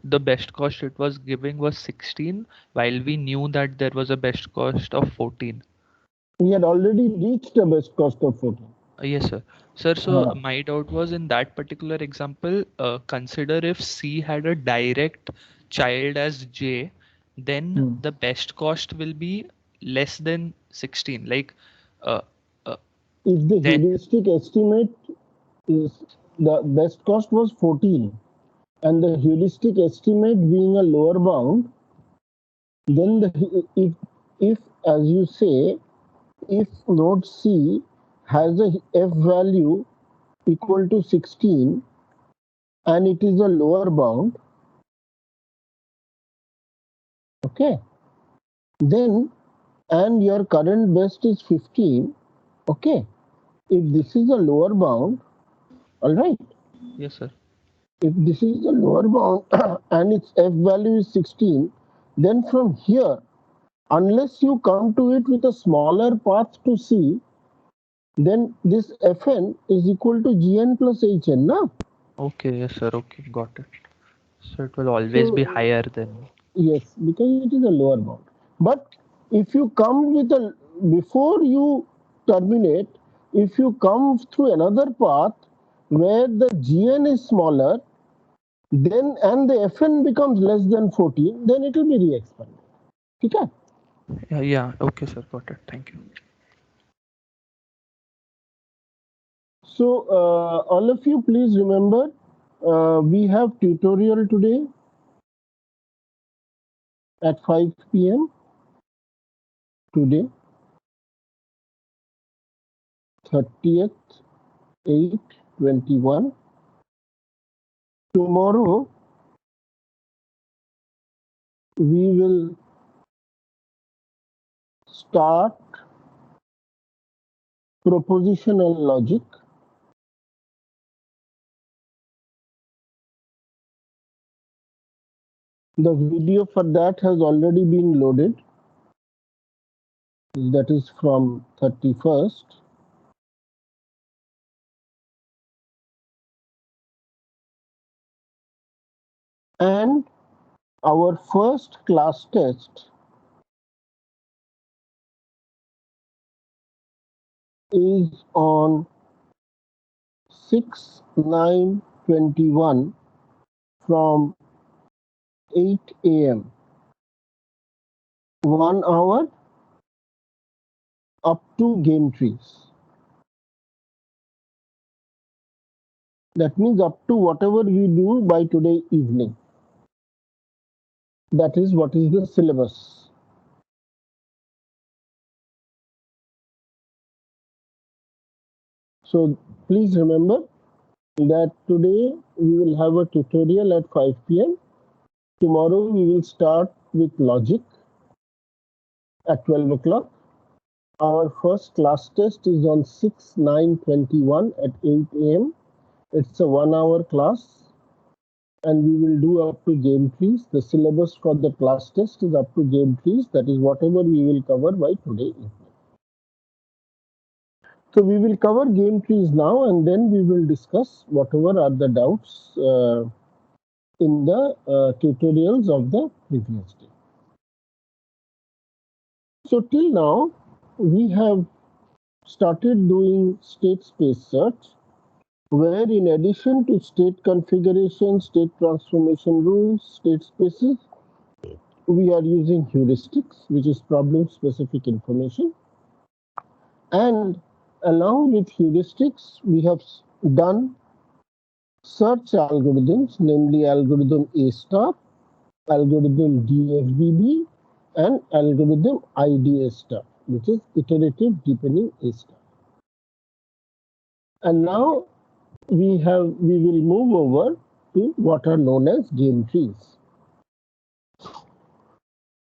the best cost it was giving was 16, while we knew that there was a best cost of 14. We had already reached a best cost of 14. Yes, sir. Sir, so Uh, my doubt was in that particular example, consider if C had a direct child as J, then hmm. the best cost will be less than 16. Like, uh, uh, If the then, heuristic estimate is the best cost was 14, and the heuristic estimate being a lower bound, then if as you say, if node C has a f value equal to 16 and it is a lower bound, okay, then and your current best is 15, okay, if this is a lower bound, all right, yes, sir. if this is a lower bound and its f value is 16, then from here, unless you come to it with a smaller path to C, then this Fn is equal to Gn plus Hn, na? Okay, yes, sir. Okay, got it. So it will always be So higher than. yes, because it is a lower bound. But if you come with a, before you terminate, if you come through another path where the Gn is smaller, then and the Fn becomes less than 14, then it will be re-expanded. Okay? Yeah, yeah. Okay, sir. Got it. Thank you. So all of you, please remember, we have tutorial today at 5 p.m. today, 30th 8/21. Tomorrow we will start propositional logic. The video for that has already been loaded. That is from 31st. And our first class test is on 6/9/21 from 8 a.m. 1 hour up to game trees. That means up to whatever we do by today evening. That is what is the syllabus. So please remember that today we will have a tutorial at 5 p.m. Tomorrow we will start with logic at 12 o'clock. Our first class test is on 6/9/21 at 8 a.m. It's a 1 hour class and we will do up to game trees. The syllabus for the class test is up to game trees. That is whatever we will cover by today evening. So we will cover game trees now and then we will discuss whatever are the doubts in the tutorials of the previous day. So till now, we have started doing state space search, where in addition to state configuration, state transformation rules, state spaces, we are using heuristics, which is problem specific information. And along with heuristics, we have done search algorithms, namely algorithm A star, algorithm DFBB, and algorithm IDA star, which is iterative deepening A star. And now we will move over to what are known as game trees.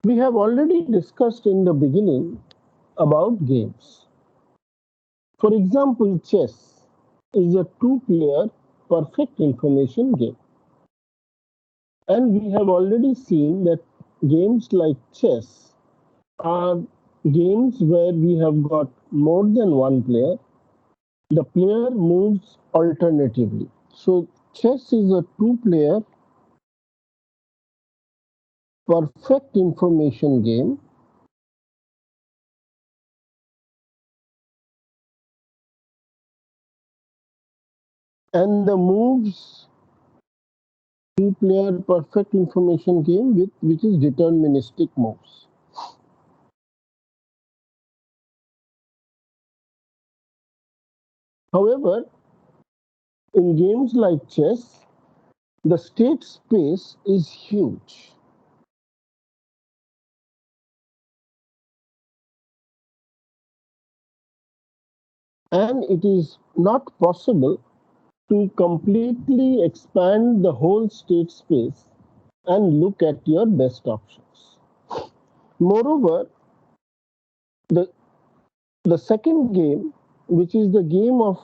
We have already discussed in the beginning about games. For example, chess is a two-player perfect information game. And we have already seen that games like chess are games where we have got more than one player. The player moves alternatively. So chess is a two-player perfect information game, and the moves two-player perfect information game with which is deterministic moves. However, in games like chess, the state space is huge. And it is not possible to completely expand the whole state space and look at your best options. Moreover, the, the second game, which is the game of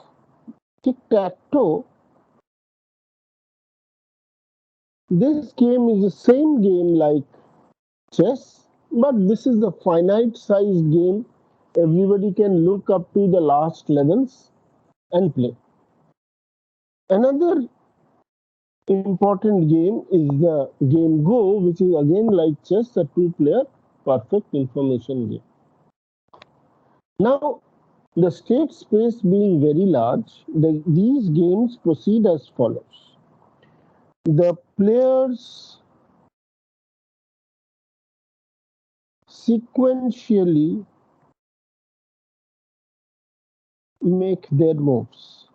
tic-tac-toe, this game is the same game like chess, but this is a finite sized game. Everybody can look up to the last levels and play. Another important game is the game Go, which is again like chess, a two-player perfect information game. Now, the state space being very large, these games proceed as follows. The players sequentially make their moves.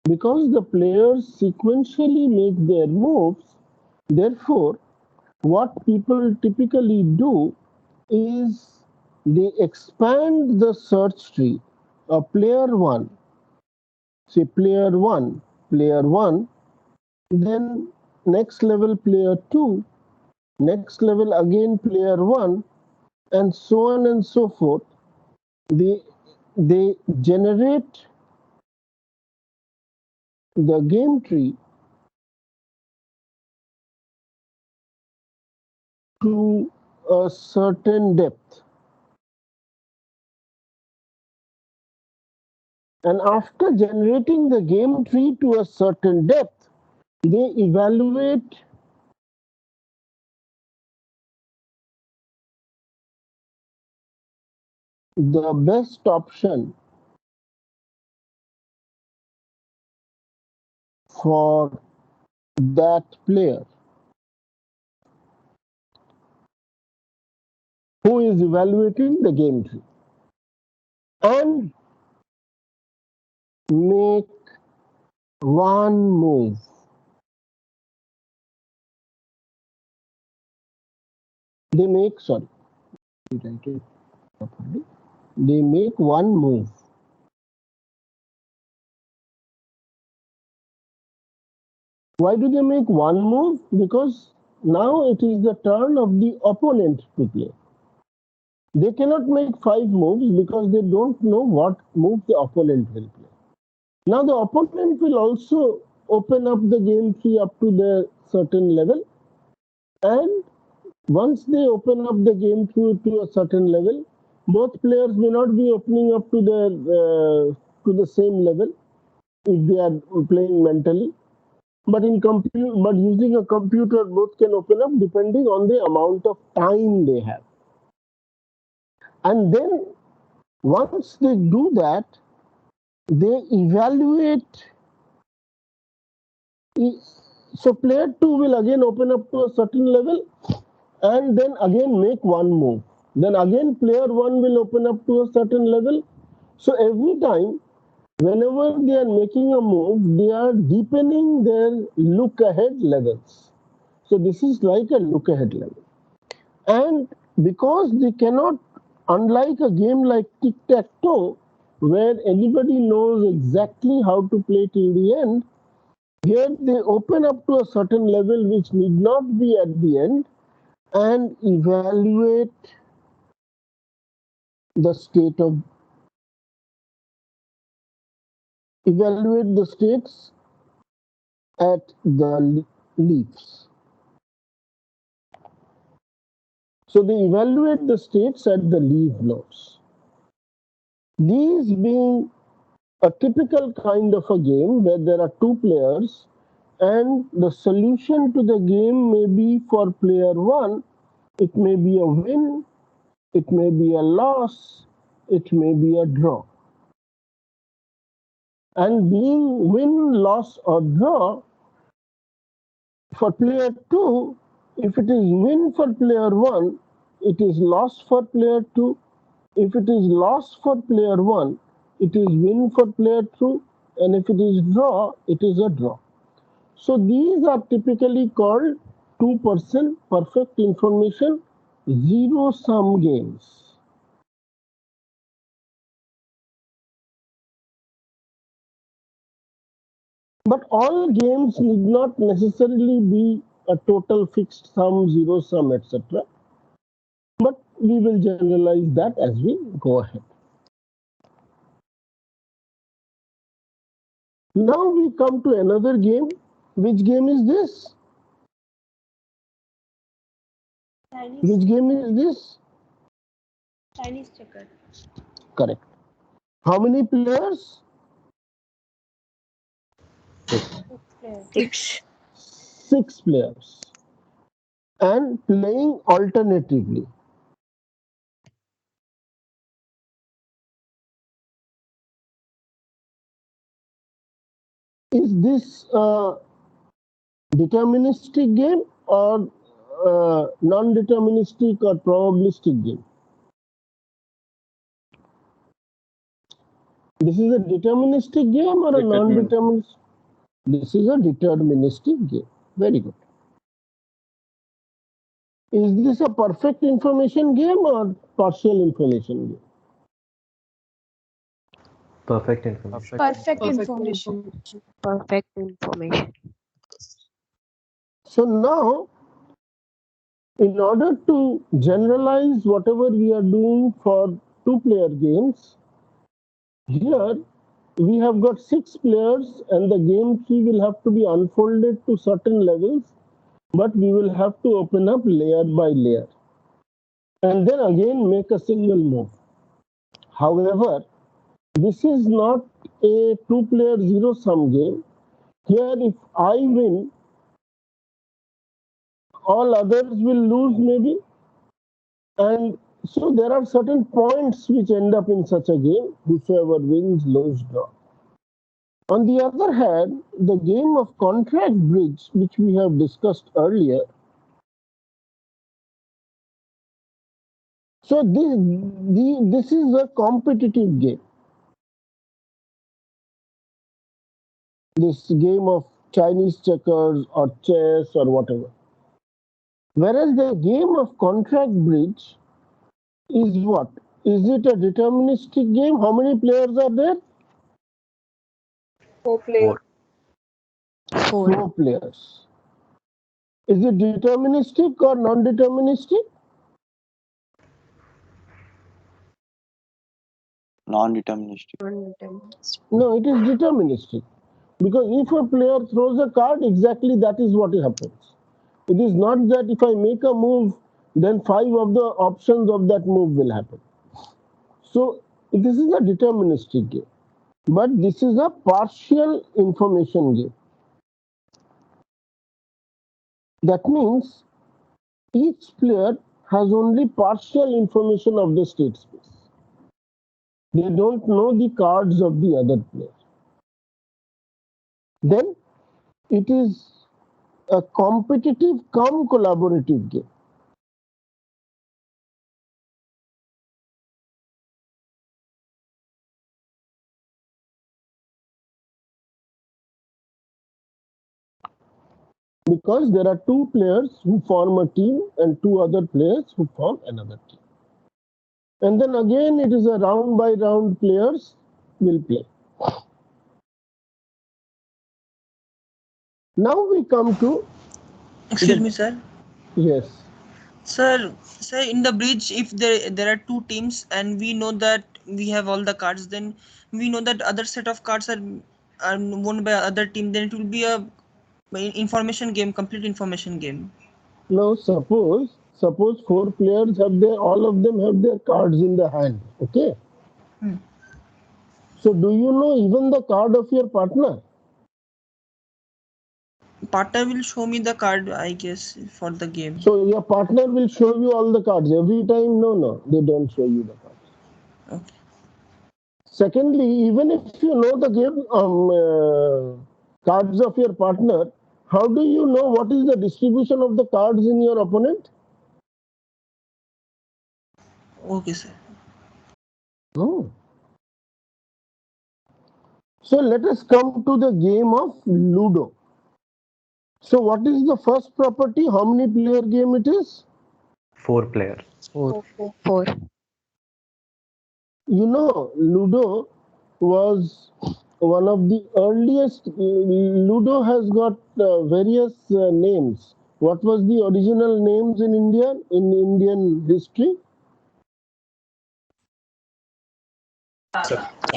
Because the players sequentially make their moves, therefore, what people typically do is they expand the search tree. A player 1, say player 1, then next level player 2, next level again player 1, and so on and so forth. They, they generate the game tree to a certain depth. And after generating the game tree to a certain depth, they evaluate the best option for that player who is evaluating the game tree and make one move. They make, sorry, they make one move. Why do they make one move? Because now it is the turn of the opponent to play. They cannot make five moves because they don't know what move the opponent will play. Now the opponent will also open up the game tree up to the certain level, and once they open up the game tree to a certain level, both players may not be opening up to the same level if they are playing mentally. But using a computer, both can open up depending on the amount of time they have. And then once they do that, they evaluate. So player 2 will again open up to a certain level and then again make one move. Then again player 1 will open up to a certain level. So every time, whenever they are making a move, they are deepening their look ahead levels. So this is like a look ahead level. And because they cannot, unlike a game like tic-tac-toe, where anybody knows exactly how to play till the end, here they open up to a certain level which need not be at the end and the state of evaluate the states at the leaves. So they evaluate the states at the leaf nodes. These being a typical kind of a game where there are two players and the solution to the game may be for player 1, it may be a win, it may be a loss, it may be a draw. And being win, loss, or draw, for player 2, if it is win for player 1, it is loss for player 2. If it is loss for player 1, it is win for player 2. And if it is draw, it is a draw. So these are typically called 2% perfect information zero sum games. But all games need not necessarily be a total fixed sum, zero sum, etc. But we will generalize that as we go ahead. Now we come to another game. Which game is this? Which game is this? Chinese checker. Correct. How many players? 6. 6 players. And playing alternatively. Is this a deterministic game or non-deterministic or probabilistic game? This is a deterministic game or a non-deterministic? This is a deterministic game. Very good. Is this a perfect information game or partial information game? Perfect information. Perfect information. Perfect information. So now, in order to generalize whatever we are doing for 2-player games, here we have got 6 players and the game tree will have to be unfolded to certain levels, but we will have to open up layer by layer and then again make a single move. However, this is not a 2-player zero sum game. Here, if I win, all others will lose maybe. And so there are certain points which end up in such a game. Whosoever wins, lose, draw. On the other hand, the game of contract bridge, which we have discussed earlier, so this is a competitive game. This game of Chinese checkers or chess or whatever. Whereas the game of contract bridge is what? Is it a deterministic game? How many players are there? 4 players. 4 players. Is it deterministic or non-deterministic? Non-deterministic. No, it is deterministic. Because if a player throws a card, exactly that is what happens. It is not that if I make a move, then 5 of the options of that move will happen. So this is a deterministic game. But this is a partial information game. That means each player has only partial information of the state space. They don't know the cards of the other player. Then it is a competitive cum collaborative game. Because there are 2 players who form a team and 2 other players who form another team. And then again it is a round by round players will play. Now we come to... Excuse me, sir. Yes. Sir, in the bridge, if there are 2 teams and we know that we have all the cards, then we know that other set of cards are won by other team, then it will be a information game, complete information game. Now suppose 4 players have all of them have their cards in the hand. Okay. So do you know even the card of your partner? Partner will show me the card, I guess, for the game. So your partner will show you all the cards every time? No, they don't show you the cards. Okay. Secondly, even if you know the game cards of your partner, how do you know what is the distribution of the cards in your opponent? Okay, sir. No. So let us come to the game of Ludo. So what is the first property? How many player game it is? 4 player. 4. 4. You know, Ludo was one of the earliest. Ludo has got various names. What was the original names in Indian history?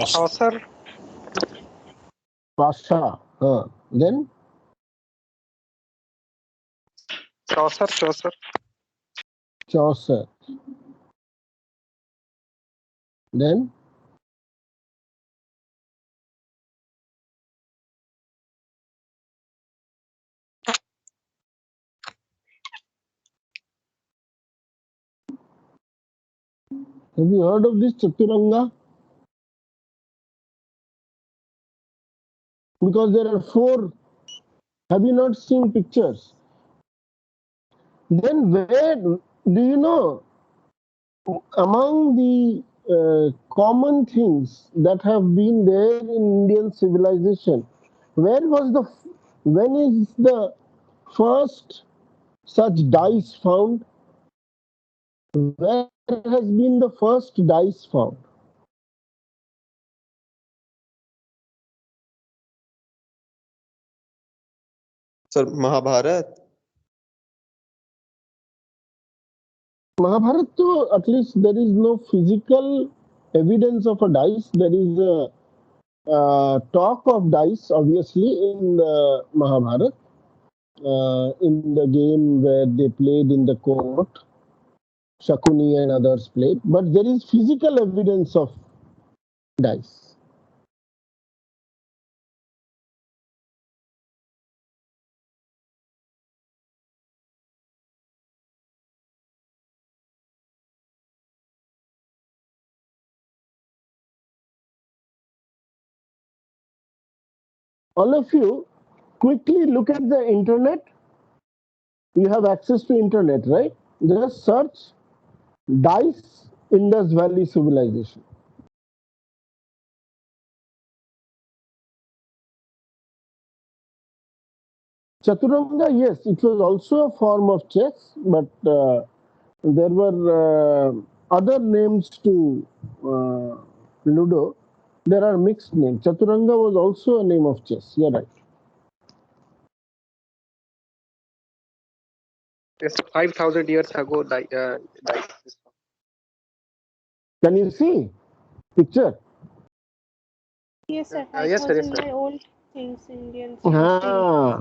Chaucer. Pasha. Then Chaucer. Chaucer. Then have you heard of this Chaturanga? Because there are 4. Have you not seen pictures? Then where do you know among the common things that have been there in Indian civilization, when is the first such dice found? Where has been the first dice found? Sir, Mahabharat. Mahabharata, at least there is no physical evidence of a dice. There is a talk of dice, obviously, in the Mahabharata, in the game where they played in the court. Shakuni and others played, but there is physical evidence of dice. All of you, quickly look at the internet. You have access to internet, right? Just search dice Indus Valley civilization. Chaturanga, yes, it was also a form of chess, but there were other names to Ludo. There are mixed names. Chaturanga was also a name of chess. You're right. Yes, 5,000 years ago. Can you see picture? Yes, sir. Yes, sir. 5,000 my old things Indian history.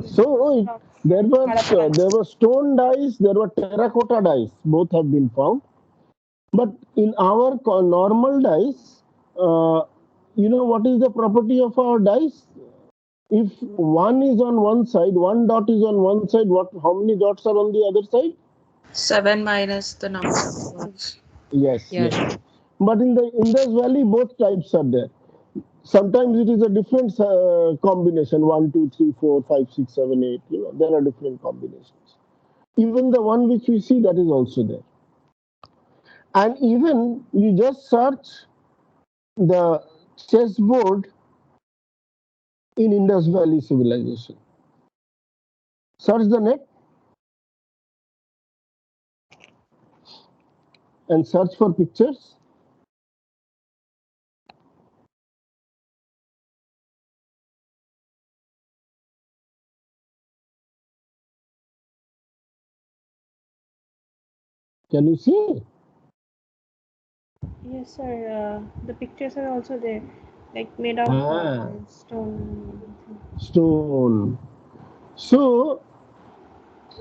So there were stone dice, there were terracotta dice. Both have been found. But in our normal dice, you know what is the property of our dice? If one is on one side, one dot is on one side, how many dots are on the other side? 7 minus the number of dots. Yes. But in the Indus Valley, both types are there. Sometimes it is a different combination 1, 2, 3, 4, 5, 6, 7, 8. You know, there are different combinations. Even the one which we see, that is also there. And even you just search the chessboard in Indus Valley civilization. Search the net and search for pictures. Can you see? Yes, sir. The pictures are also there, like made of stone. Stone. So,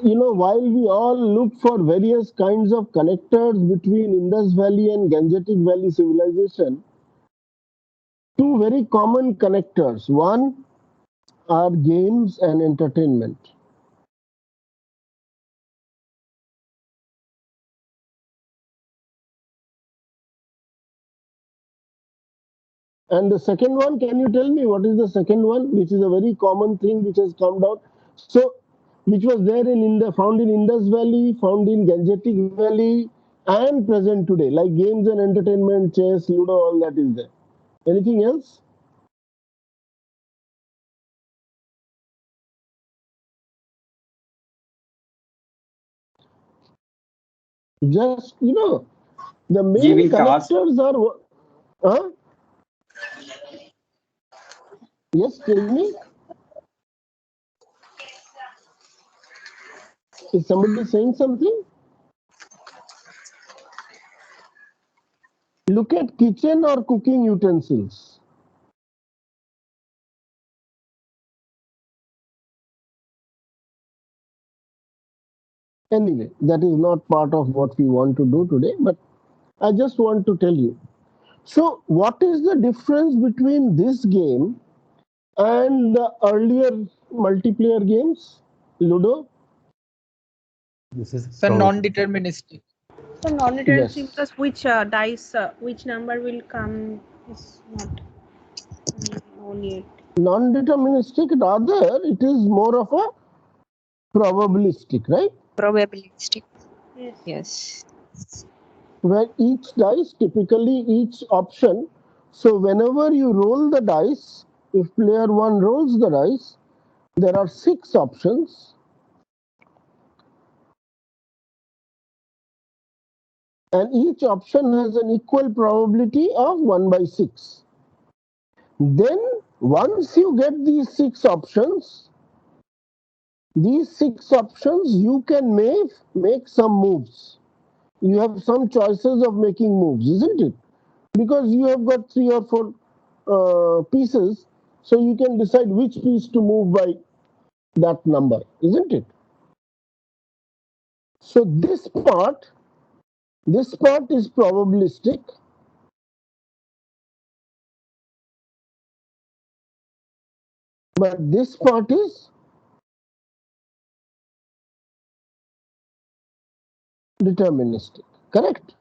you know, while we all look for various kinds of connectors between Indus Valley and Gangetic Valley civilization, two very common connectors. One, are games and entertainment. And the second one, can you tell me what is the second one, which is a very common thing which has come down? So, which was there in India, found in Indus Valley, found in Gangetic Valley, and present today, like games and entertainment, chess, Ludo, all that is there. Anything else? Just, the main Giving task. connectors are, huh? Yes, tell me. Is somebody saying something? Look at kitchen or cooking utensils. Anyway, that is not part of what we want to do today, but I just want to tell you. So, what is the difference between this game and the earlier multiplayer games? Ludo? This is So non-deterministic. So non-deterministic Yes. because which dice, which number will come is not known yet. Non-deterministic, rather, it is more of a probabilistic, right? Probabilistic. Yes. Yes. Where each dice, typically each option, so whenever you roll the dice, if player 1 rolls the dice, there are 6 options, and each option has an equal probability of 1 by 6. Then once you get these 6 options, you can make some moves. You have some choices of making moves, isn't it? Because you have got 3 or 4 pieces, so you can decide which piece to move by that number, isn't it? So this part is probabilistic, but this part is deterministic, correct?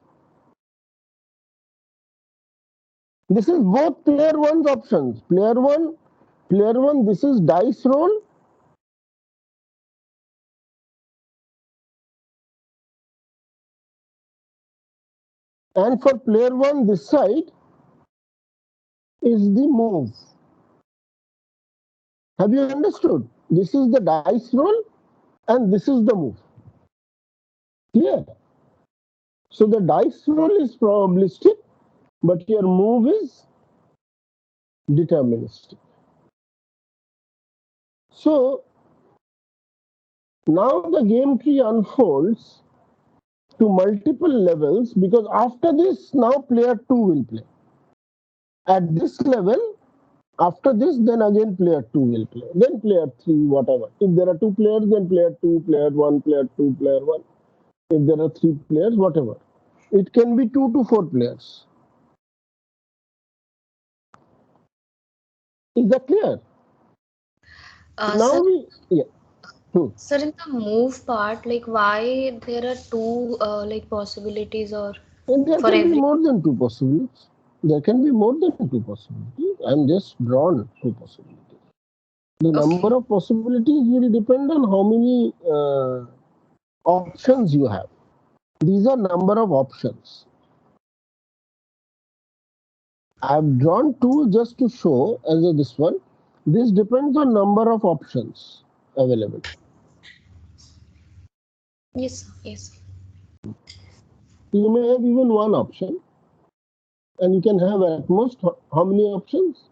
This is both player 1's options. Player 1, this is dice roll. And for player 1, this side is the move. Have you understood? This is the dice roll and this is the move. Clear? So the dice roll is probabilistic, but your move is deterministic. So now the game tree unfolds to multiple levels, because after this, now player 2 will play. At this level, after this, then again player 2 will play. Then player 3, whatever. If there are 2 players, then player 2, player 1, player 2, player 1. If there are 3 players, whatever. It can be 2 to 4 players. Is that clear? Now Sir, Sir, in the move part, like why there are two like possibilities or there for can be every more than 2 possibilities. There can be more than 2 possibilities. I'm just drawn 2 possibilities. The number of possibilities will depend on how many options you have. These are number of options. I've drawn 2 just to show as this one. This depends on number of options available. Yes, yes. You may have even 1 option, and you can have at most how many options?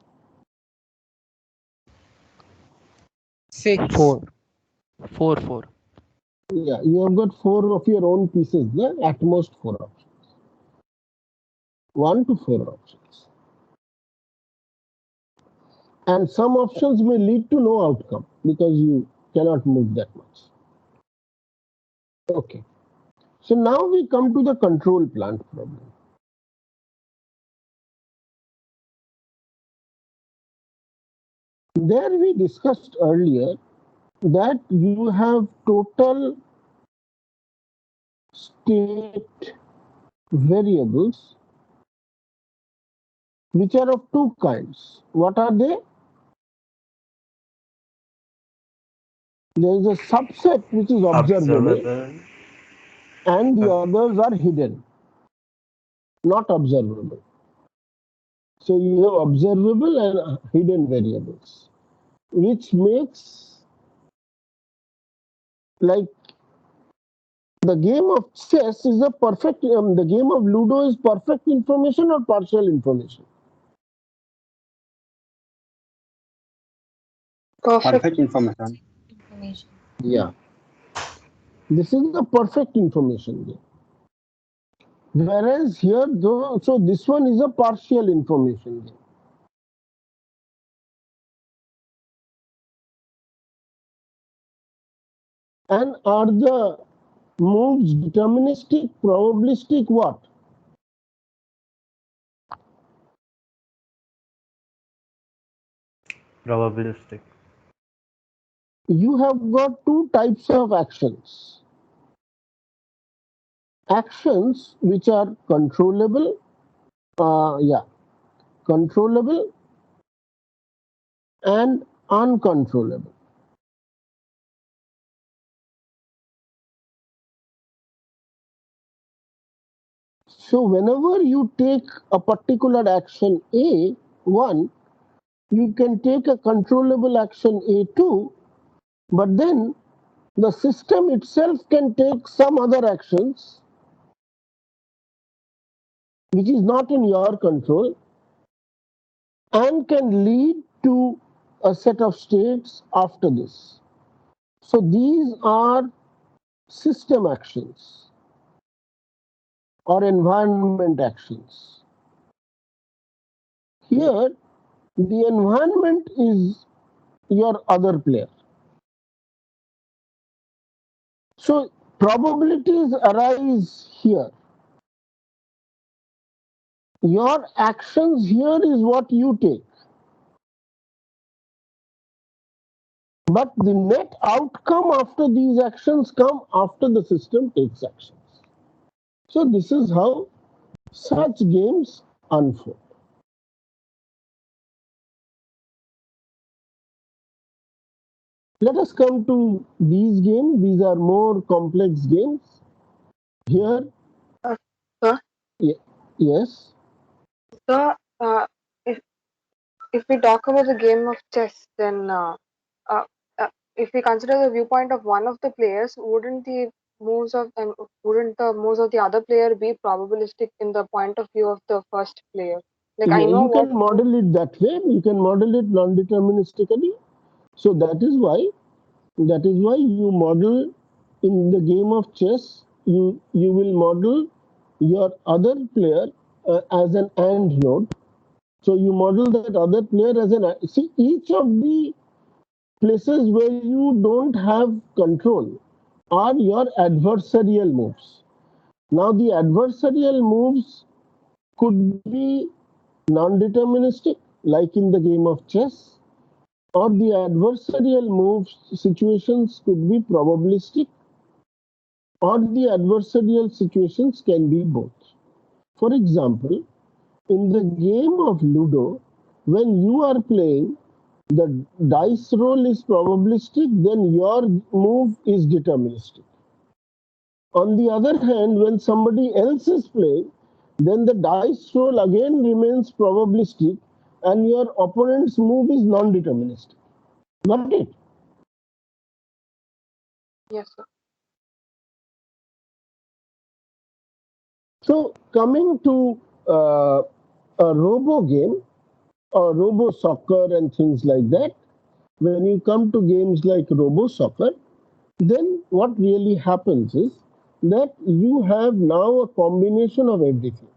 6. 4. 4. Yeah, you have got 4 of your own pieces there, at most 4 options. 1 to 4 options. And some options may lead to no outcome because you cannot move that much. Okay. So now we come to the control plant problem. There we discussed earlier that you have total state variables which are of two kinds. What are they? There is a subset which is observable, and the others are hidden, not observable. So you have observable and hidden variables, which makes like the game of chess is a perfect, the game of Ludo is perfect information or partial information? Perfect information. Yeah. This is the perfect information game. Whereas here, though, so this one is a partial information game. And are the moves deterministic, probabilistic, what? Probabilistic. You have got two types of actions. Actions which are controllable, controllable and uncontrollable. So whenever you take a particular action A1, you can take a controllable action A2, but then the system itself can take some other actions which is not in your control and can lead to a set of states after this. So these are system actions or environment actions. Here, the environment is your other player. So probabilities arise here. Your actions here is what you take. But the net outcome after these actions come after the system takes actions. So this is how such games unfold. Let us come to these games. These are more complex games. Here, Sir, yes. so if we talk about the game of chess, then uh, if we consider the viewpoint of one of the players, wouldn't the moves of the other player be probabilistic in the point of view of the first player? Like I know You what can model it that way. You can model it non-deterministically. So that is why you model in the game of chess. You will model your other player as an AND node. So you model that other player as an see each of the places where you don't have control are your adversarial moves. Now the adversarial moves could be non-deterministic, like in the game of chess, or the adversarial moves situations could be probabilistic, or the adversarial situations can be both. For example, in the game of Ludo, when you are playing, the dice roll is probabilistic, then your move is deterministic. On the other hand, when somebody else is playing, then the dice roll again remains probabilistic and your opponent's move is non-deterministic. Got it? yes, sir. So coming to a robo game or robo soccer and things like that, when you come to games like robo soccer, then what really happens is that you have now a combination of everything.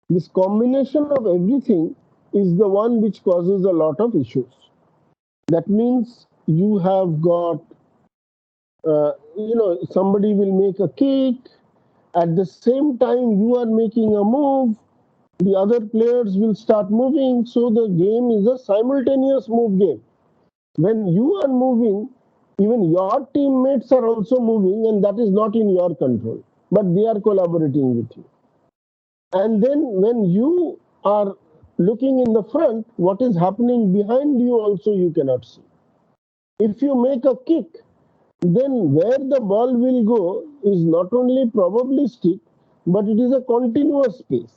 This combination of everything is the one which causes a lot of issues. That means you have got, somebody will make a cake. At the same time, you are making a move. the other players will start moving. So the game is a simultaneous move game. When you are moving, even your teammates are also moving, and that is not in your control, but they are collaborating with you. And then when you are looking in the front, what is happening behind you also you cannot see. If you make a kick, then where the ball will go is not only probabilistic, but it is a continuous space.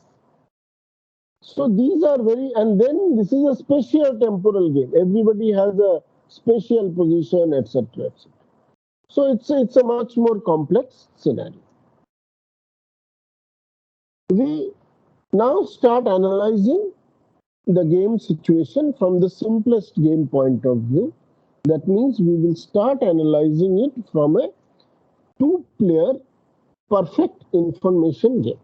So these are very, and then this is a spatial temporal game. Everybody has a spatial position, etc., etc. So it's a much more complex scenario. We now start analyzing the game situation from the simplest game point of view. That means we will start analyzing it from a two-player perfect information game.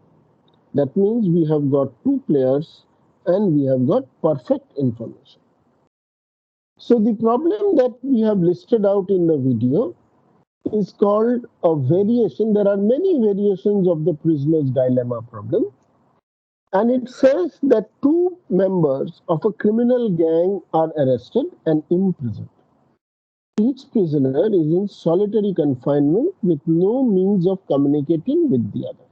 That means we have got two players and we have got perfect information. So the problem that we have listed out in the video is called a variation. There are many variations of the prisoner's dilemma problem. And it says that two members of a criminal gang are arrested and imprisoned. Each prisoner is in solitary confinement with no means of communicating with the other.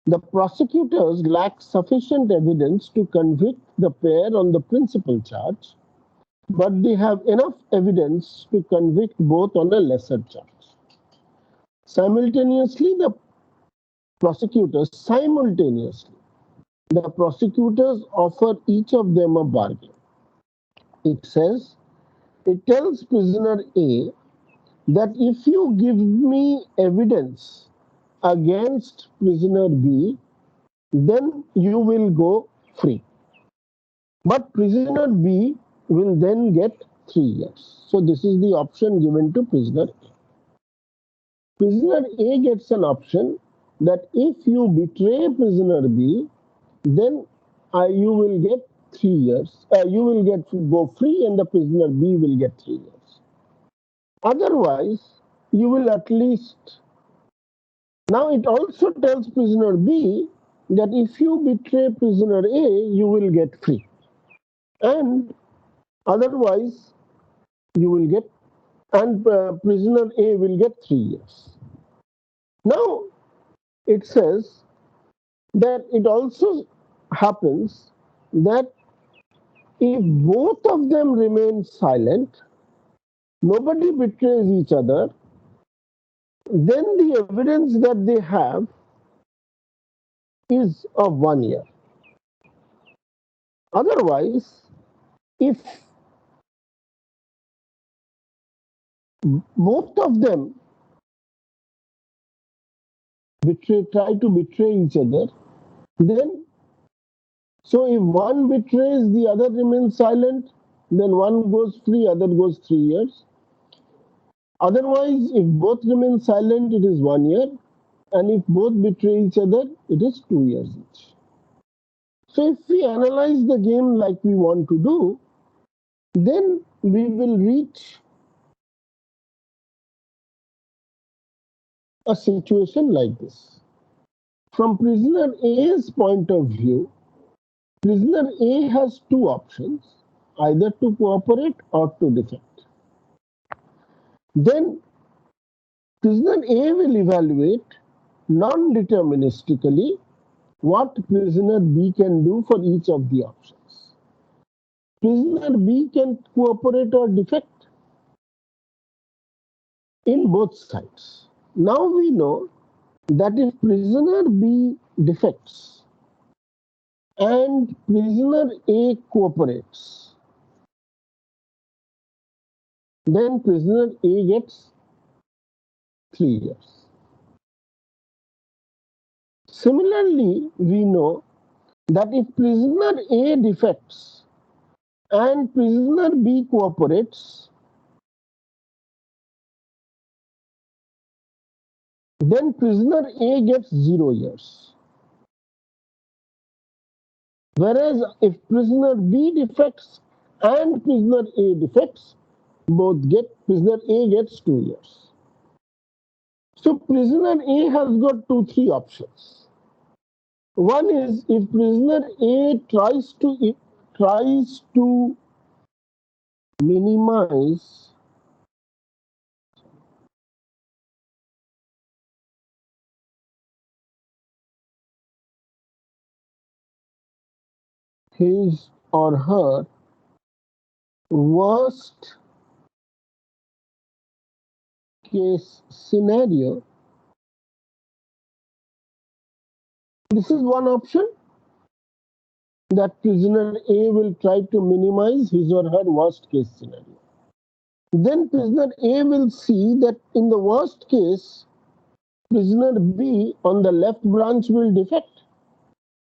The prosecutors lack sufficient evidence to convict the pair on the principal charge, but they have enough evidence to convict both on a lesser charge. Simultaneously, the prosecutors offer each of them a bargain. It tells prisoner A that if you give me evidence against prisoner B, then you will go free. But prisoner B will then get 3 years. So this is the option given to prisoner A. Prisoner A gets an option that if you betray prisoner B, then you will get 3 years. You will go free, and the prisoner B will get 3 years. Otherwise, you will at least. Now it also tells prisoner B that if you betray prisoner A, you will get free, and otherwise you will get, and prisoner A will get 3 years. Now it says that it also happens that if both of them remain silent, nobody betrays each other, then the evidence that they have is of 1 year. Otherwise, if both of them try to betray each other, then so if one betrays, the other remains silent, then one goes free, other goes 3 years. Otherwise, if both remain silent, it is 1 year, and if both betray each other, it is 2 years each. So if we analyze the game like we want to do, then we will reach a situation like this. From prisoner A's point of view, prisoner A has two options, either to cooperate or to defect. Then prisoner A will evaluate non-deterministically what prisoner B can do for each of the options. Prisoner B can cooperate or defect in both sides. Now we know that if prisoner B defects and prisoner A cooperates, then prisoner A gets 3 years. Similarly, we know that if prisoner A defects and prisoner B cooperates, then prisoner A gets 0 years. Whereas if prisoner B defects and prisoner A defects, prisoner A gets 2 years. So prisoner A has got 3 options. One is if prisoner A tries to minimize his or her worst case scenario. This is one option, that prisoner A will try to minimize his or her worst case scenario. Then prisoner A will see that in the worst case, prisoner B on the left branch will defect,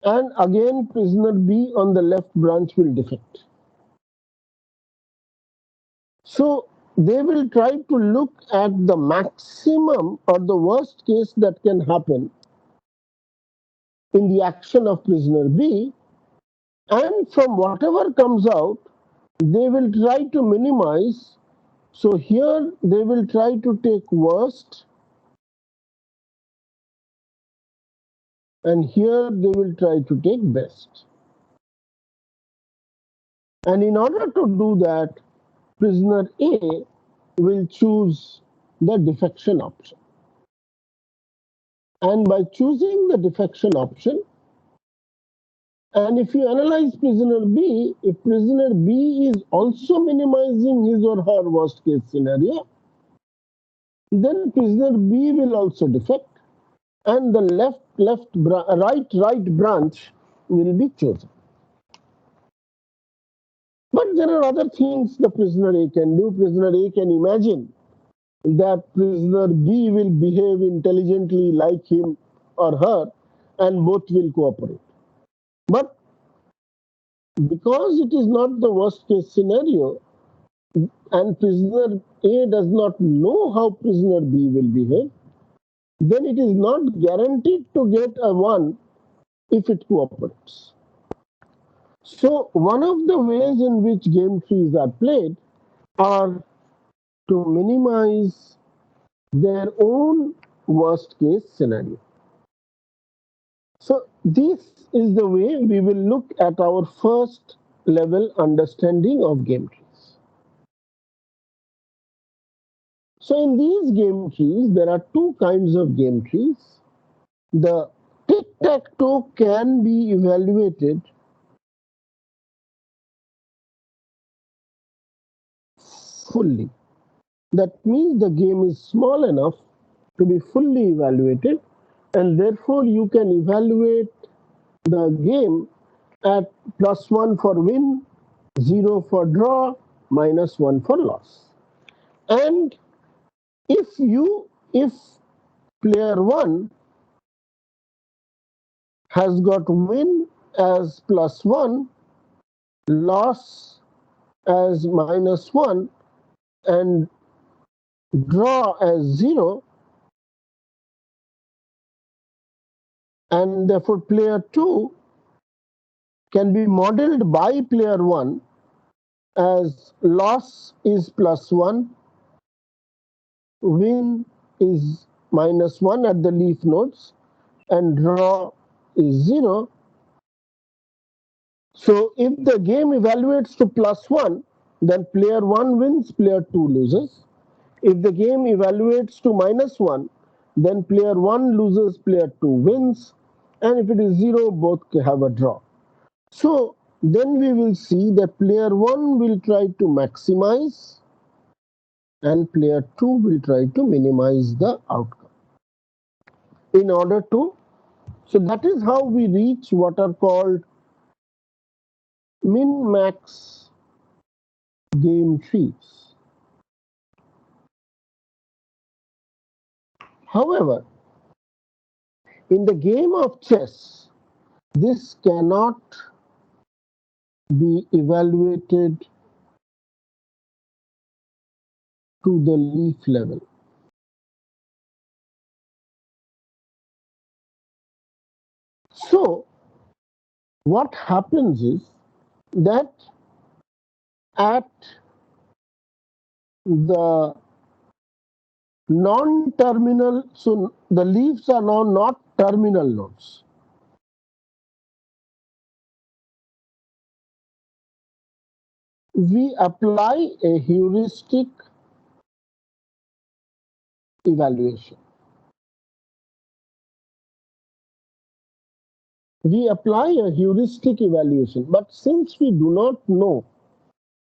and again prisoner B on the left branch will defect. So they will try to look at the maximum or the worst case that can happen in the action of prisoner B, and from whatever comes out, they will try to minimize. So here they will try to take worst, and here they will try to take best. And in order to do that, prisoner A will choose the defection option. And by choosing the defection option, and if you analyze prisoner B, if prisoner B is also minimizing his or her worst case scenario, then prisoner B will also defect, and the right branch will be chosen. But there are other things the prisoner A can do. Prisoner A can imagine that prisoner B will behave intelligently like him or her, and both will cooperate. But because it is not the worst case scenario, and prisoner A does not know how prisoner B will behave, then it is not guaranteed to get a 1 if it cooperates. So one of the ways in which game trees are played are to minimize their own worst case scenario. So this is the way we will look at our first level understanding of game trees. So in these game trees, there are two kinds of game trees. The tic-tac-toe can be evaluated fully. That means the game is small enough to be fully evaluated, and therefore you can evaluate the game at +1 for win, 0 for draw, -1 for loss. And if player 1 has got win as +1, loss as -1, and draw as 0, and therefore player 2 can be modeled by player 1 as loss is +1, win is -1 at the leaf nodes, and draw is 0. So if the game evaluates to +1, then player 1 wins, player 2 loses. If the game evaluates to -1, then player 1 loses, player 2 wins. And if it is 0, both have a draw. So then we will see that player 1 will try to maximize, and player 2 will try to minimize the outcome. In order to, so that is how we reach what are called min-max game trees. However, in the game of chess, this cannot be evaluated to the leaf level. So what happens is that at the non-terminal, so the leaves are now not terminal nodes. we apply a heuristic evaluation. We apply a heuristic evaluation, but since we do not know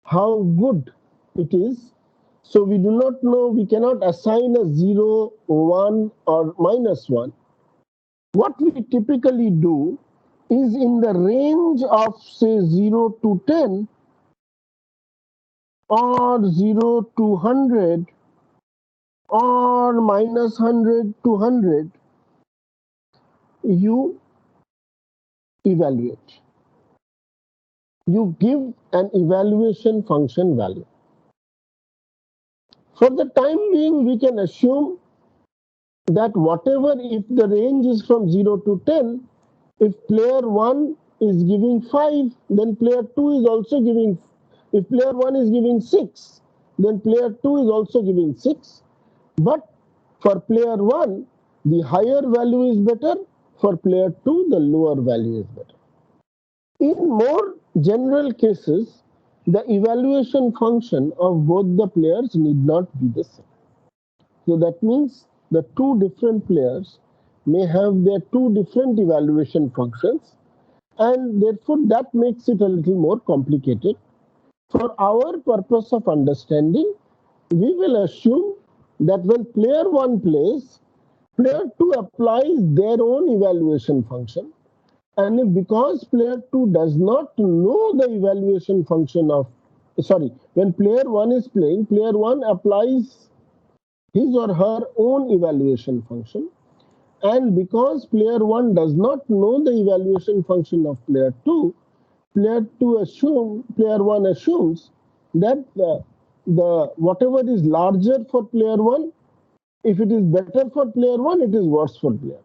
how good it is, so we do not know, we cannot assign a 0, 1 or -1. What we typically do is in the range of say 0 to 10 or 0 to 100 or -100 to 100, you evaluate. You give an evaluation function value. For the time being, we can assume that whatever, if the range is from 0 to 10, if player 1 is giving 5, then player 2 is also giving, if player 1 is giving 6, then player 2 is also giving 6. But for player 1, the higher value is better, for player 2, the lower value is better. In more general cases, the evaluation function of both the players need not be the same. So that means the two different players may have their two different evaluation functions, and therefore that makes it a little more complicated. For our purpose of understanding, we will assume that when player 1 plays, player 2 applies their own evaluation function, and if because player 2 does not know the evaluation function of, sorry, when player 1 is playing, player 1 applies his or her own evaluation function, and because player 1 does not know the evaluation function of player 2, player 1 assumes that the whatever is larger for player 1, if it is better for player 1, it is worse for player.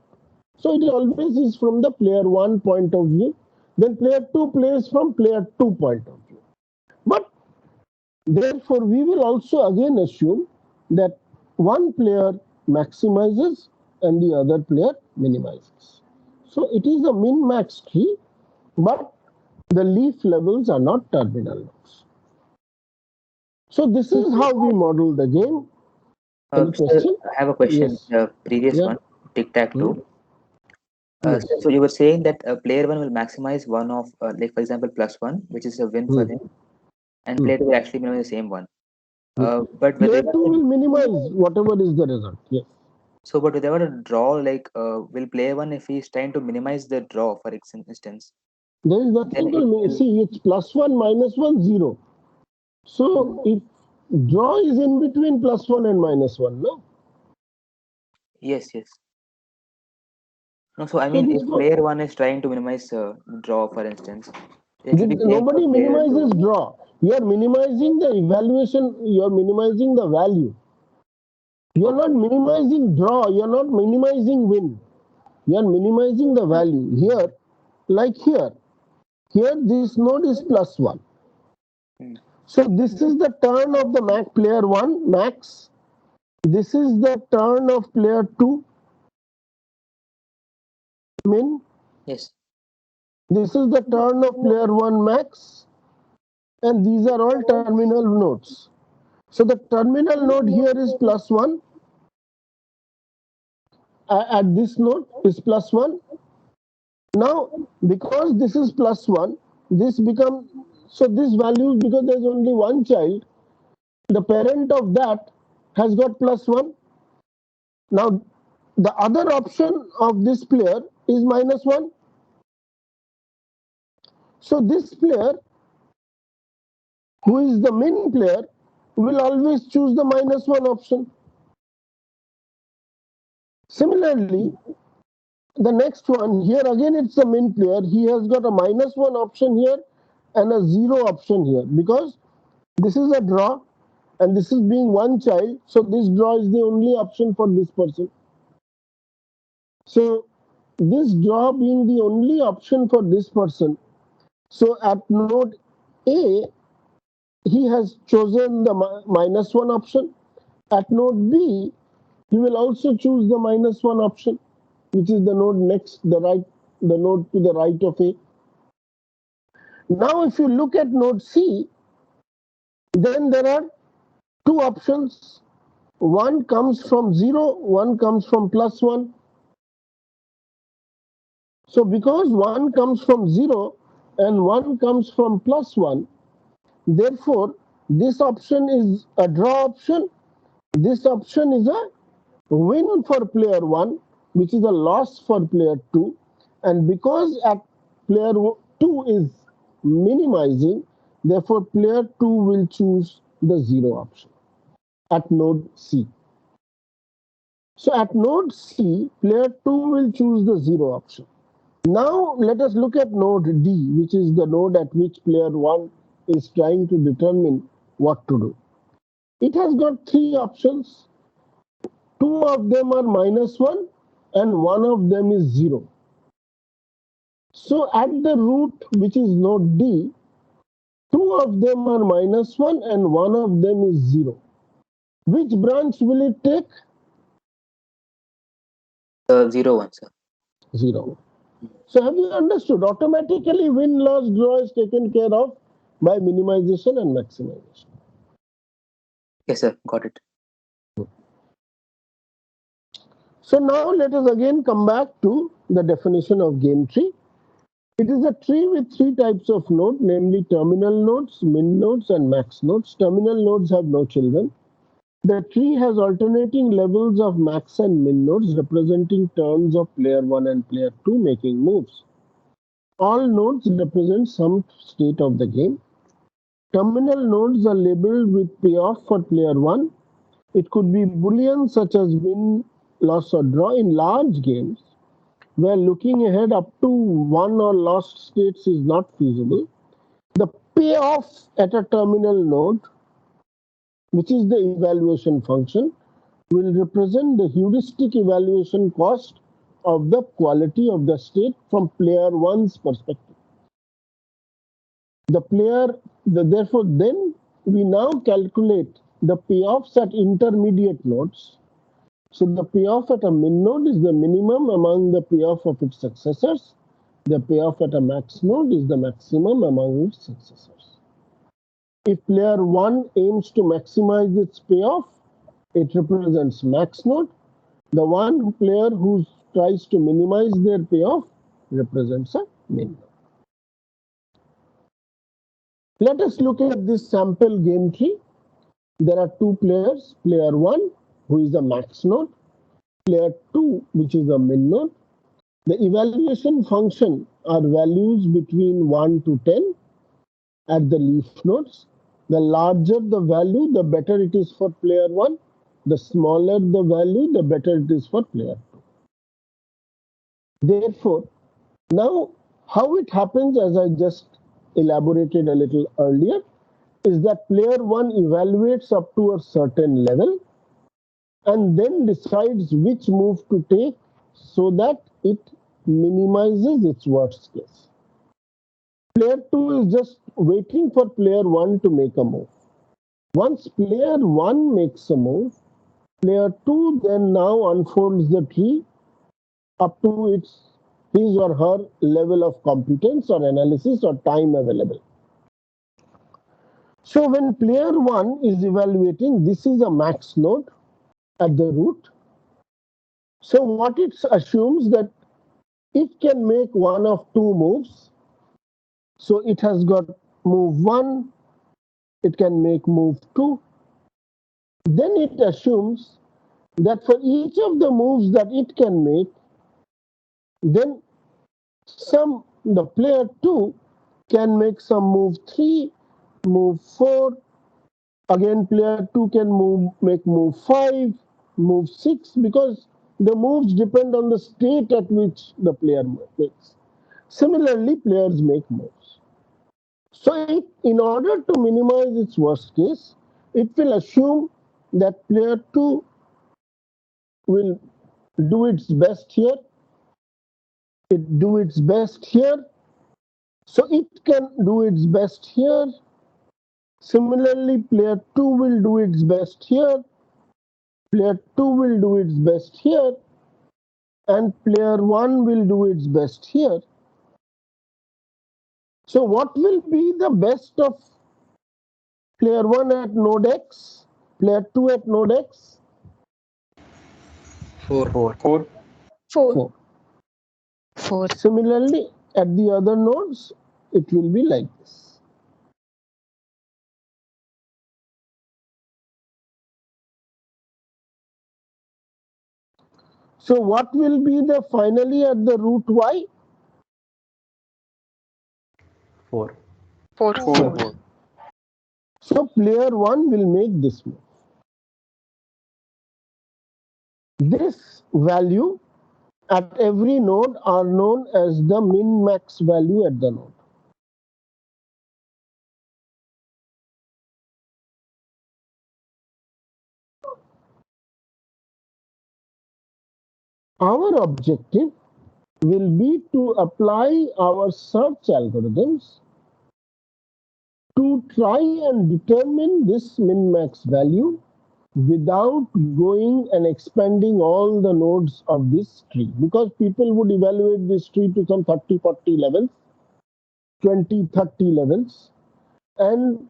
So it always is from the player 1 point of view. Then player 2 plays from player 2 point of view. But therefore, we will also again assume that one player maximizes and the other player minimizes. So it is a min-max tree, but the leaf levels are not terminal nodes. So this is how we model the game. Any question? I have a question. Yes. The previous one, tic-tac-toe. So you were saying that player 1 will maximize one of, like for example, +1, which is a win for him, and player 2 will actually minimize the same one. But player 2 will minimize whatever is the result. Yes. So, but without a draw, like will player 1, if he's trying to minimize the draw, for instance, there is nothing to see. It's +1, -1, 0. So if draw is in between +1 and -1, no? Yes, yes. No, so I mean, if player 1 is trying to minimize draw, for instance, it will be same for nobody player 2. minimizes draw. You are minimizing the evaluation. You are minimizing the value. You are not minimizing draw. You are not minimizing win. You are minimizing the value. Here, like here, this node is +1. So this is the turn of the player 1 max. This is the turn of player 2 min. Yes. This is the turn of player 1 max, and these are all terminal nodes. So the terminal node here is +1. At this node is +1. Now, because this is +1, this becomes, so this value, because there's only one child, the parent of that has got +1. Now, the other option of this player is -1. So this player, who is the min player, will always choose the -1 option. Similarly, the next one here again, it's a min player. He has got a -1 option here and a 0 option here, because this is a draw and this is being one child, so this draw is the only option for this person. So this draw being the only option for this person, so at node A, he has chosen the -1 option. At node B, he will also choose the -1 option, which is the node next, the node to the right of A. Now, if you look at node C, Then there are two options. One comes from 0, one comes from +1. So because one comes from 0 and one comes from +1, therefore this option is a draw option. This option is a win for player 1, which is a loss for player 2. And because at player 2 is minimizing, therefore player 2 will choose the 0 option at node C. So at node C, player 2 will choose the 0 option. Now let us look at node D, which is the node at which player 1 is trying to determine what to do. It has got three options. Two of them are -1 and one of them is 0. So at the root, which is node D, two of them are -1 and one of them is 0. Which branch will it take? 0, 1, sir. 0. So have you understood? Automatically win, loss, draw is taken care of by minimization and maximization. Yes, sir. Got it. So now let us again come back to the definition of game tree. It is a tree with three types of node, namely terminal nodes, min nodes, and max nodes. Terminal nodes have no children. The tree has alternating levels of max and min nodes representing turns of player 1 and player 2 making moves. All nodes represent some state of the game. Terminal nodes are labeled with payoff for player 1. It could be Boolean such as win, loss, or draw. In large games, where looking ahead up to won or lost states is not feasible, the payoff at a terminal node, which is the evaluation function, will represent the heuristic evaluation cost of the quality of the state from player 1's perspective. Therefore, then we now calculate the payoffs at intermediate nodes. So the payoff at a min node is the minimum among the payoff of its successors. The payoff at a max node is the maximum among its successors. If player 1 aims to maximize its payoff, it represents max node. The one player who tries to minimize their payoff represents a min node. Let us look at this sample game tree. There are two players, player 1, who is a max node, player 2, which is a min node. The evaluation function are values between 1 to 10 at the leaf nodes. The larger the value, the better it is for player 1. The smaller the value, the better it is for player 2. Therefore, now how it happens, as I just elaborated a little earlier, is that player 1 evaluates up to a certain level and then decides which move to take so that it minimizes its worst case. Player 2 is just waiting for player 1 to make a move. Once player 1 makes a move, player 2 then now unfolds the tree up to his or her level of competence or analysis or time available. So when player 1 is evaluating, this is a max node at the root. So what it assumes that it can make one of two moves. So it has got move 1, it can make move 2. Then it assumes that for each of the moves that it can make, then the player 2 can make some move 3, move 4, again player 2 can make move 5, move 6, because the moves depend on the state at which the player makes. Similarly, players make moves. So in order to minimize its worst case, it will assume that player 2 will do its best here, so it can do its best here. Similarly, player 2 will do its best here, player 2 will do its best here, and player 1 will do its best here. So what will be the best of Player 1 at node X, player 2 at node X. 4. 4. 4. Similarly, at the other nodes, it will be like this. So what will be the finally at the root Y? 4. 4. So player 1 will make this move. This value at every node are known as the min-max value at the node. Our objective will be to apply our search algorithms to try and determine this min-max value without going and expanding all the nodes of this tree, because people would evaluate this tree to some 30-40 levels, 20-30 levels, and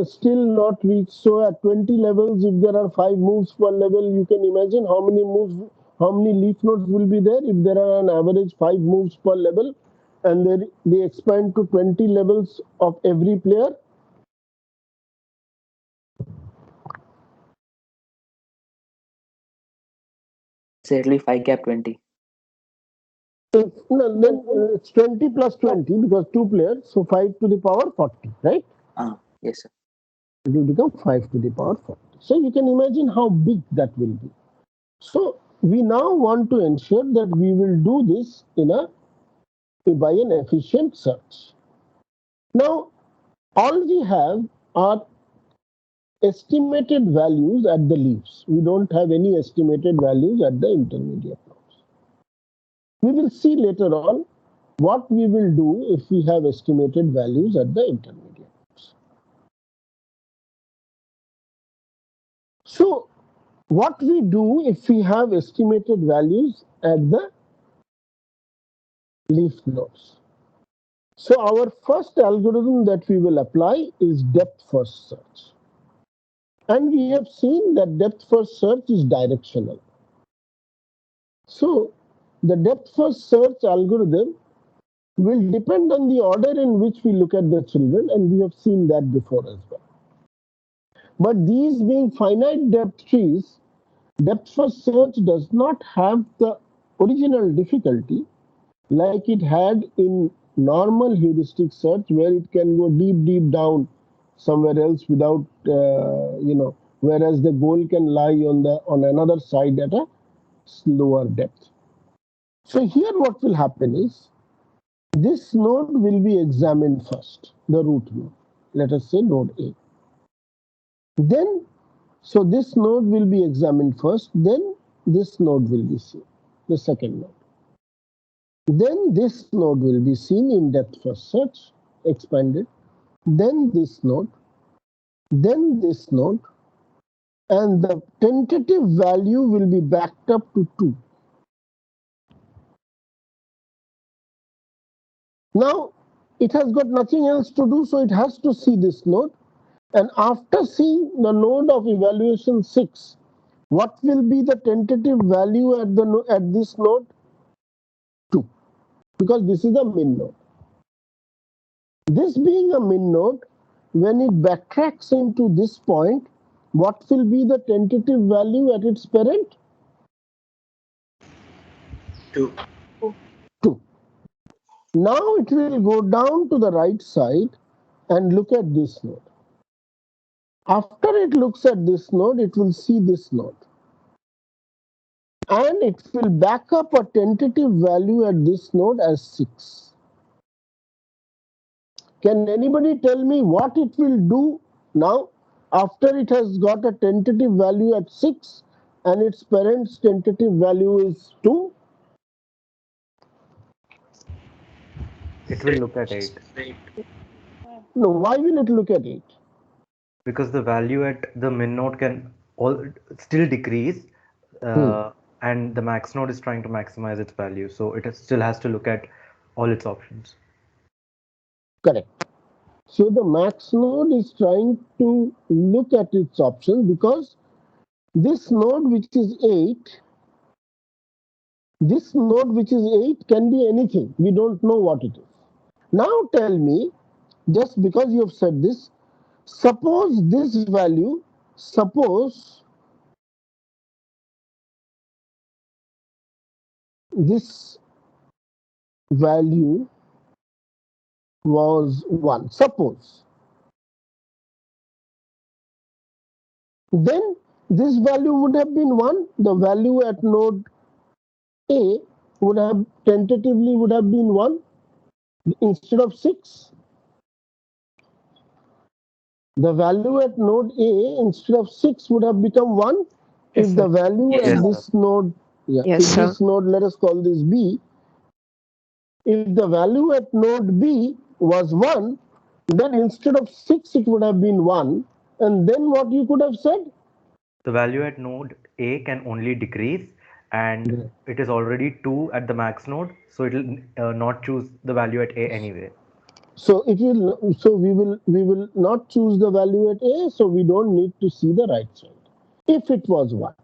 still not reach. So at 20 levels, if there are 5 moves per level, you can imagine how many moves, how many leaf nodes will be there if there are an average 5 moves per level, and they expand to 20 levels of every player. Exactly 5 cap 20. No, then it's 20 plus 20 because 2 players, so 5 to the power 40, right? Yes, sir. It will become 5 to the power 40. So you can imagine how big that will be. So we now want to ensure that we will do this by an efficient search. Now, all we have are estimated values at the leaves. We don't have any estimated values at the intermediate nodes. We will see later on what we will do if we have estimated values at the intermediate nodes. So, what we do if we have estimated values at the leaf nodes? So our first algorithm that we will apply is depth first search. And we have seen that depth first search is directional. So the depth first search algorithm will depend on the order in which we look at the children, and we have seen that before as well. But these being finite depth trees, depth first search does not have the original difficulty like it had in normal heuristic search, where it can go deep down somewhere else without whereas the goal can lie on another side at a slower depth. So here what will happen is this node will be examined first, the root node, let us say node A. Then so this node will be examined first, then this node will be seen, the second node. Then this node will be seen in depth first search, expanded, then this node, then this node, and the tentative value will be backed up to 2. Now, it has got nothing else to do, so it has to see this node. And after seeing the node of evaluation 6, what will be the tentative value at this node? 2, because this is a min node. This being a min node, when it backtracks into this point, what will be the tentative value at its parent? 2. 2. Now it will go down to the right side and look at this node. After it looks at this node, it will see this node. And it will back up a tentative value at this node as 6. Can anybody tell me what it will do now after it has got a tentative value at 6 and its parent's tentative value is 2? It will look at 8. No, why will it look at 8? Because the value at the min node can still decrease, and the max node is trying to maximize its value. So it still has to look at all its options. Correct. So the max node is trying to look at its options because this node which is 8, this node which is 8 can be anything. We don't know what it is. Now tell me, just because you have said this, suppose this value, suppose this value was 1, suppose. Then this value would have been 1. The value at node A would have tentatively would have been 1 instead of 6. The value at node A instead of 6 would have become 1 if the value at this node, if this node, let us call this B, if the value at node B was 1, then instead of 6 it would have been 1, and then what you could have said? The value at node A can only decrease, and it is already 2 at the max node, so it will not choose the value at A anyway. So it will. So we will not choose the value at A. So we don't need to see the right child. If it was 1,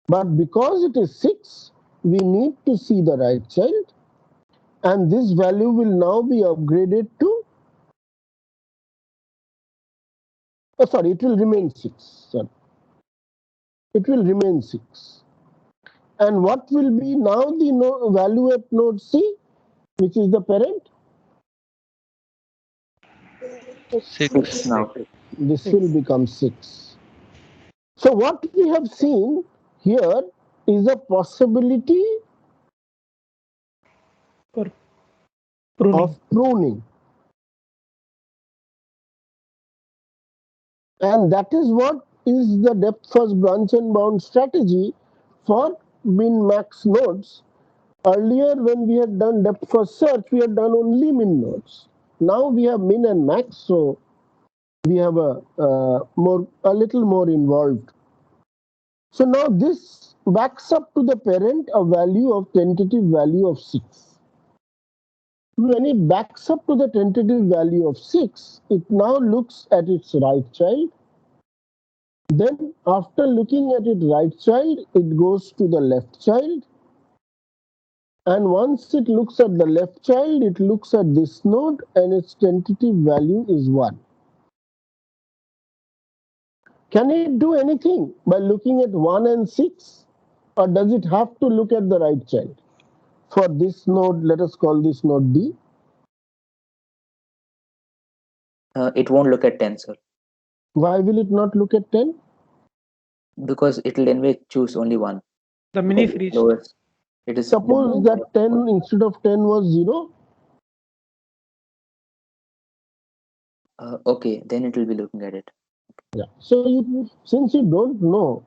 but because it is 6, we need to see the right child, and this value will now be upgraded to. Oh, sorry, it will remain 6. Sorry, it will remain 6. And what will be now the value at node C, which is the parent? 6 now. This will become 6. So what we have seen here is a possibility of pruning. And that is what is the depth first branch and bound strategy for min max nodes. Earlier, when we had done depth first search, we had done only min nodes. Now we have min and max, so we have a little more involved. So now this backs up to the parent a value of tentative value of 6. When it backs up to the tentative value of 6, it now looks at its right child. Then after looking at its right child, it goes to the left child. And once it looks at the left child, it looks at this node and its tentative value is 1. Can it do anything by looking at 1 and 6? Or does it have to look at the right child? For this node, let us call this node D. It won't look at 10, sir. Why will it not look at 10? Because it will anyway choose only 1. The min is reached. Lowest. It is Suppose that 10 instead of 10 was 0. Okay, then it will be looking at it. Yeah. So since you don't know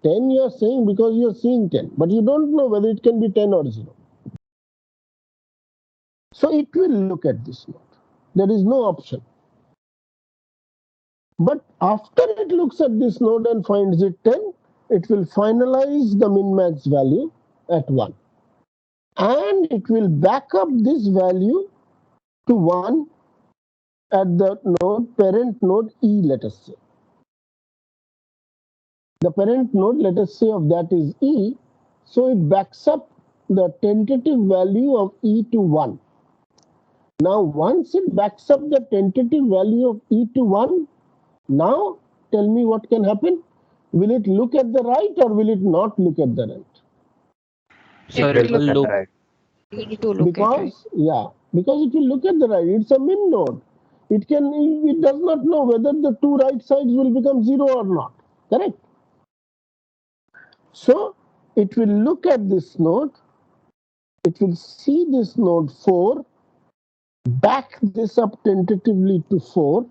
10, you are saying because you are seeing 10, but you don't know whether it can be 10 or 0. So it will look at this node. There is no option. But after it looks at this node and finds it 10, it will finalize the min-max value at 1. And it will back up this value to 1 at the node, parent node E, let us say. The parent node, let us say, of that is E. So it backs up the tentative value of E to 1. Now, once it backs up the tentative value of E to 1, now tell me what can happen. Will it look at the right or will it not look at the right? Sir, it will look. You need to look at it. Because it will look at the right. It's a min node. It does not know whether the two right sides will become 0 or not. Correct? So it will look at this node. It will see this node 4, back this up tentatively to 4.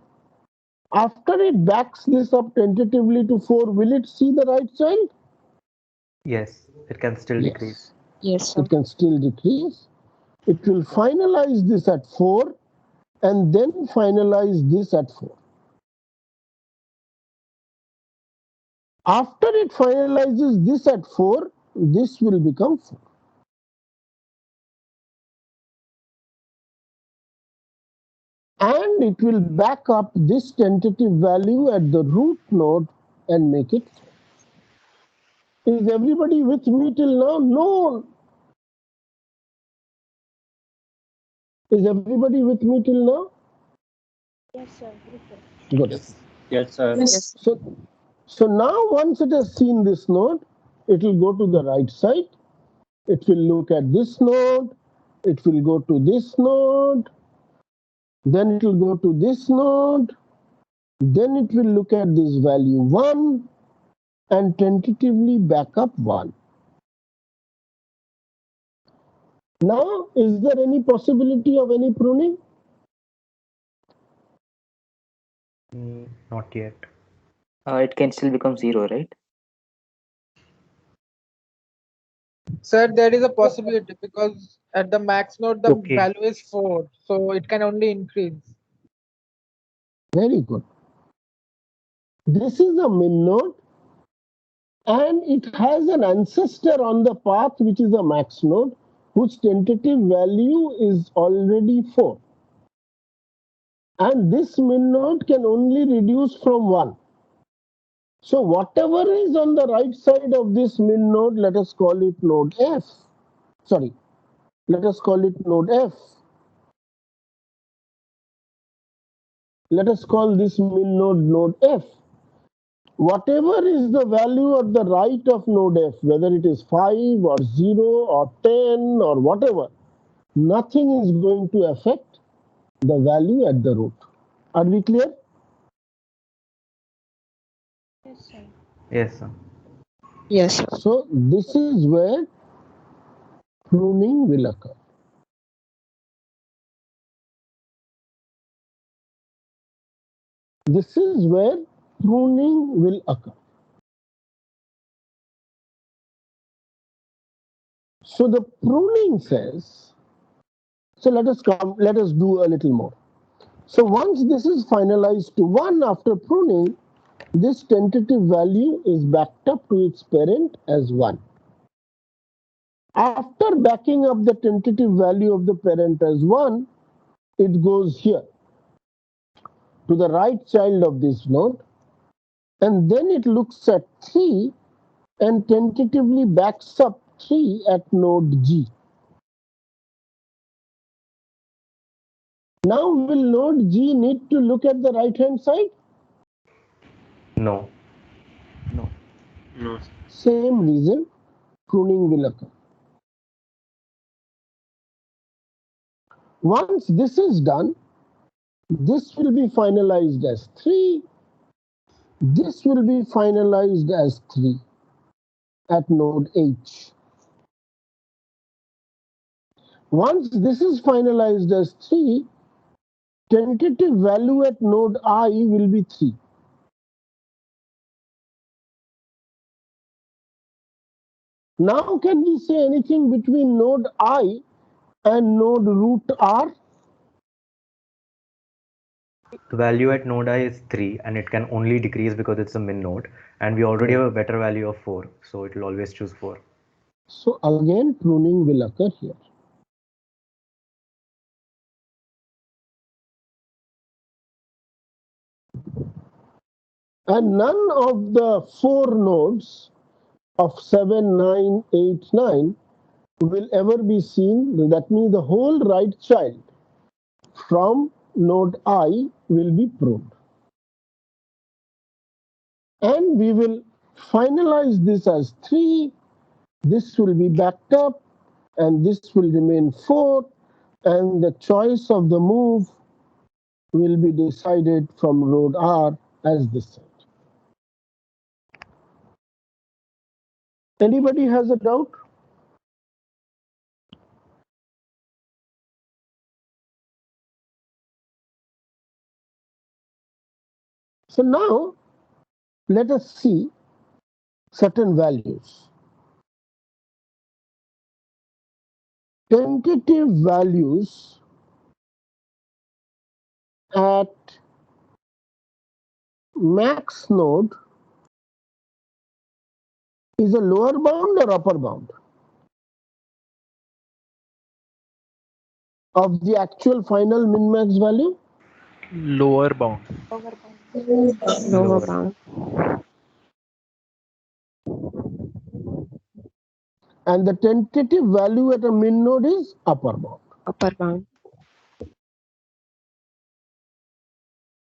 After it backs this up tentatively to 4, will it see the right child? Yes, it can still decrease. Yes, sir. It can still decrease. It will finalize this at 4 and then finalize this at 4. After it finalizes this at 4, this will become 4. and it will back up this tentative value at the root node and make it. Is everybody with me till now? No. Is everybody with me till now? Yes, sir. Good. Yes, sir. Yes. So now once it has seen this node, it will go to the right side. It will look at this node. It will go to this node. Then it will go to this node. Then it will look at this value 1 and tentatively back up 1. Now, is there any possibility of any pruning? Not yet. It can still become 0, right? Sir, there is a possibility because at the max node the Okay. value is 4, so it can only increase. Very good. This is a min node and it has an ancestor on the path which is a max node whose tentative value is already 4. And this min node can only reduce from 1. So whatever is on the right side of this min node, let us call it node F. Sorry, let us call it node F. Let us call this min node node F. Whatever is the value at the right of node F, whether it is 5 or 0 or 10 or whatever, nothing is going to affect the value at the root. Are we clear? Yes, sir. Yes, sir. Yes, sir. So this is where pruning will occur. This is where pruning will occur. So the pruning says, so let us do a little more. So once this is finalized to 1 after pruning, this tentative value is backed up to its parent as 1. After backing up the tentative value of the parent as 1, it goes here to the right child of this node, and then it looks at 3 and tentatively backs up 3 at node G. Now will node G need to look at the right hand side? No. No. Same reason, pruning will occur. Once this is done, this will be finalized as 3. This will be finalized as 3 at node H. Once this is finalized as 3, tentative value at node I will be 3. Now can we say anything between node I and node root R? The value at node I is 3 and it can only decrease because it's a min node, and we already have a better value of 4, so it will always choose 4. So again pruning will occur here. And none of the 4 nodes of 7, 9, 8, 9 will ever be seen. That means the whole right child from node I will be pruned. And we will finalize this as 3. This will be backed up and this will remain 4. And the choice of the move will be decided from node R as this side. Anybody has a doubt? So now let us see certain values. Tentative values at max node is a lower bound or upper bound of the actual final min-max value? Lower bound. Lower bound. And the tentative value at a min node is upper bound. Upper bound.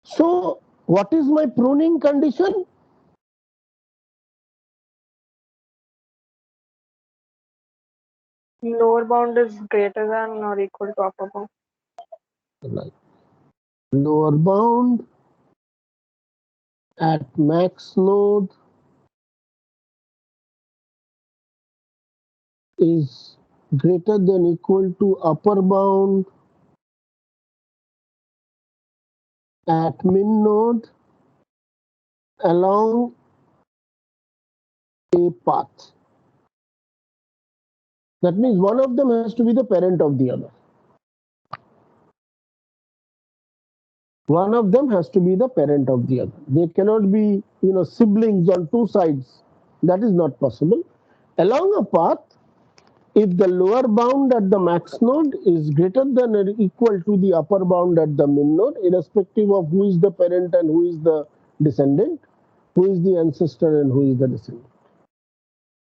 So what is my pruning condition? Lower bound is greater than or equal to upper bound. Right. Lower bound at max node is greater than equal to upper bound at min node along a path. That means one of them has to be the parent of the other. One of them has to be the parent of the other. They cannot be, siblings on two sides. That is not possible. Along a path, if the lower bound at the max node is greater than or equal to the upper bound at the min node, irrespective of who is the parent and who is the descendant, who is the ancestor and who is the descendant.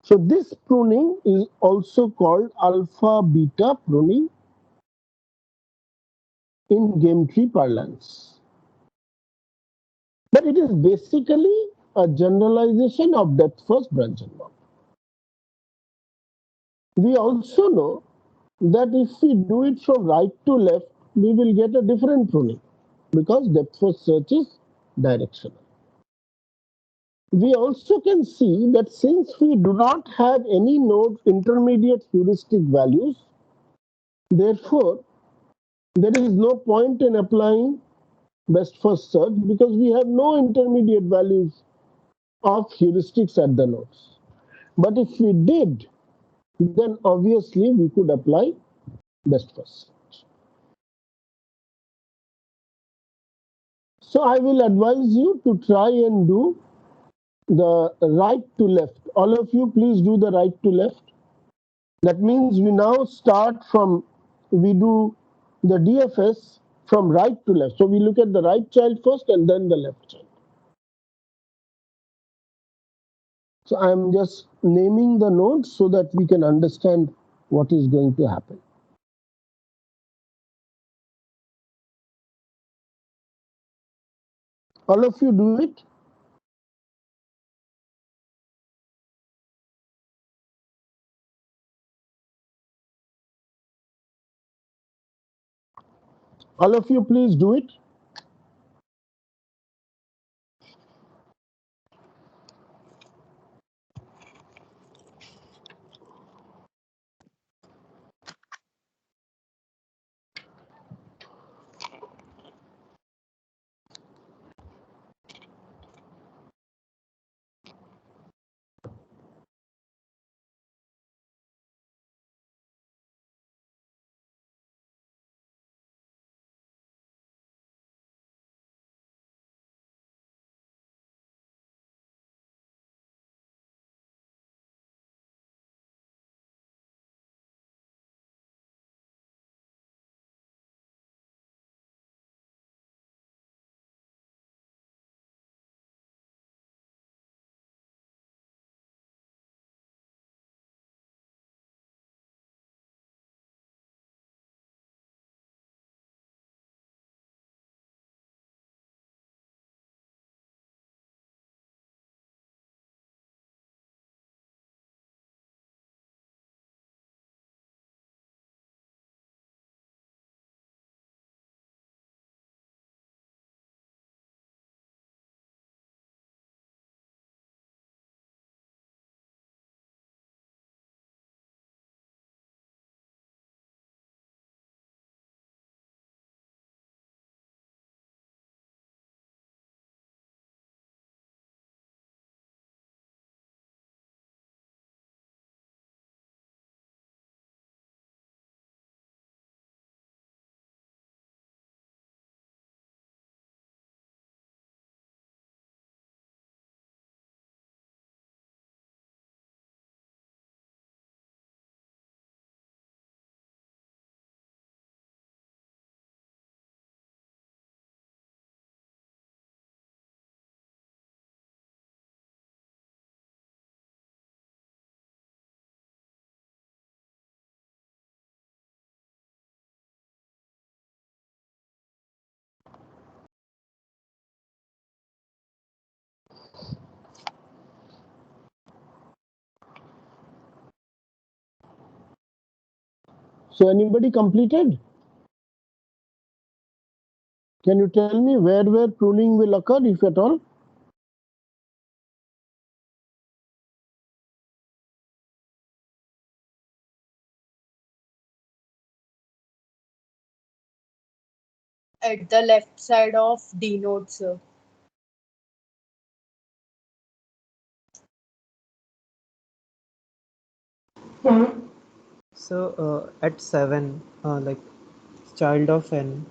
So this pruning is also called alpha beta pruning in game tree parlance. But it is basically a generalization of depth first branch involved. We also know that if we do it from right to left, we will get a different pruning because depth first search is directional. We also can see that since we do not have any node intermediate heuristic values, therefore there is no point in applying best first search because we have no intermediate values of heuristics at the nodes. But if we did, then obviously we could apply best first search. So I will advise you to try and do the right to left. All of you, please do the right to left. That means we now start from, we do the DFS from right to left. So we look at the right child first and then the left child. So I am just naming the nodes so that we can understand what is going to happen. All of you do it. All of you, please do it. So anybody completed? Can you tell me where pruning will occur, if at all? At the left side of D node, sir. So at 7, like child of n,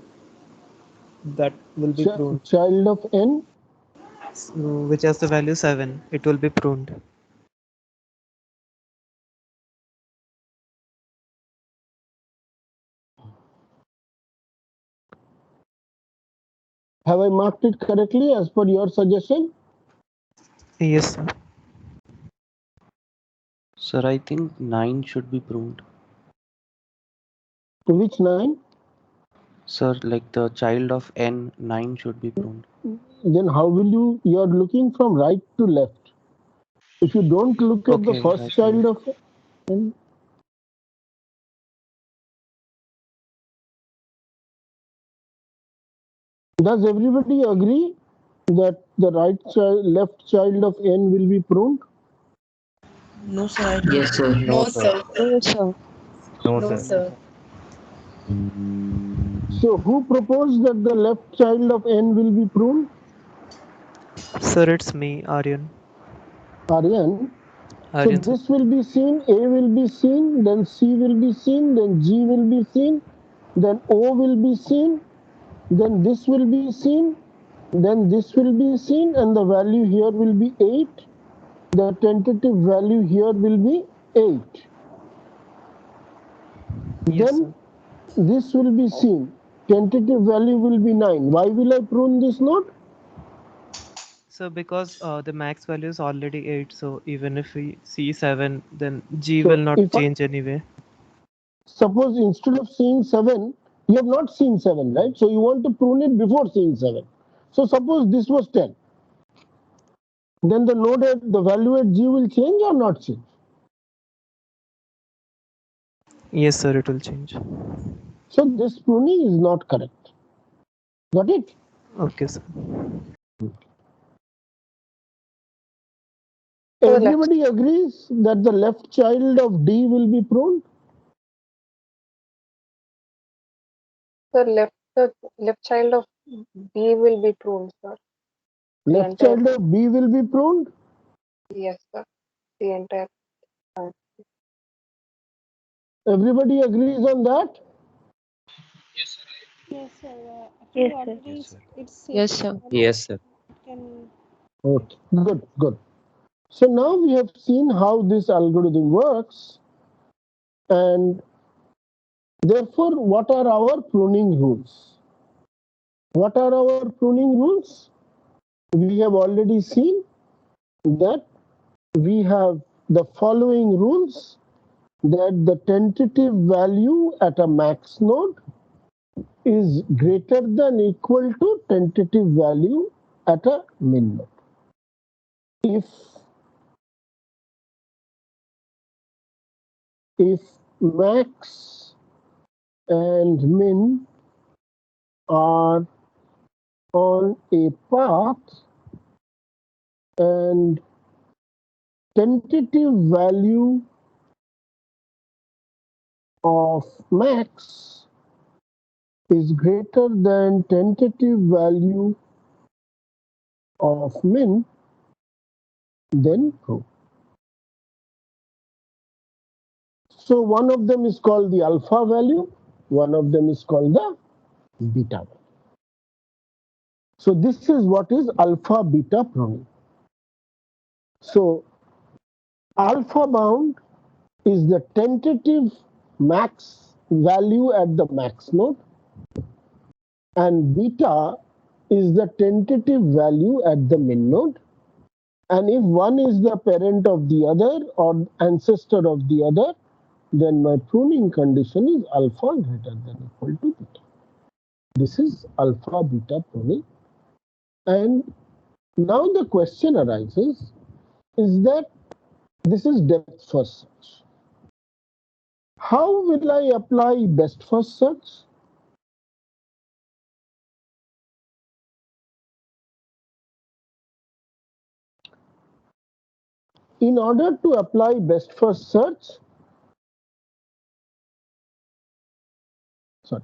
that will be pruned. Child of n? So, which has the value 7, it will be pruned. Have I marked it correctly as per your suggestion? Yes, sir. Sir, I think 9 should be pruned. Which 9? Sir, like the child of n, 9 should be pruned. Then how will you're looking from right to left. If you don't look at the first right child of n, does everybody agree that the left child of n will be pruned? No, sir. Yes, sir. No, sir. No, sir. No, sir. So who proposed that the left child of n will be pruned? Sir, it's me, Aryan. Aryan. So Aryan, sir. this will be seen, A will be seen, then C will be seen, then G will be seen, then O will be seen, then this will be seen, then this will be seen, and the value here will be 8. The tentative value here will be 8. Yes, Then this will be seen. Tentative value will be 9. Why will I prune this node? So because the max value is already 8, so even if we see 7, then G So will not if change anyway. suppose instead of seeing 7, you have not seen 7, right? So you want to prune it before seeing 7. So suppose this was 10. Then the node at the value at G will change or not change? Yes, sir, it will change. So this pruning is not correct. Got it? Okay, sir. Everybody agrees that the left child of D will be pruned? The left child of B will be pruned, sir. Left child of B will be pruned? Yes, sir. The entire. Everybody agrees on that? Yes, sir. Yes, Actually, sir. already it's Yes, sir. Yes, sir. It can. Okay, good. So now we have seen how this algorithm works, and therefore, what are our pruning rules? What are our pruning rules? We have already seen that we have the following rules, that the tentative value at a max node is greater than equal to tentative value at a min node. If max and min are on a path and tentative value of max is greater than tentative value of min, then true. So one of them is called the alpha value, one of them is called the beta value. So this is what is alpha beta pruning. So alpha bound is the tentative max value at the max node, and beta is the tentative value at the min node. And if one is the parent of the other or ancestor of the other, then my pruning condition is alpha greater than equal to beta. This is alpha beta pruning. And now the question arises is that this is depth first search. How will I apply best first search? In order to apply best first search, sorry.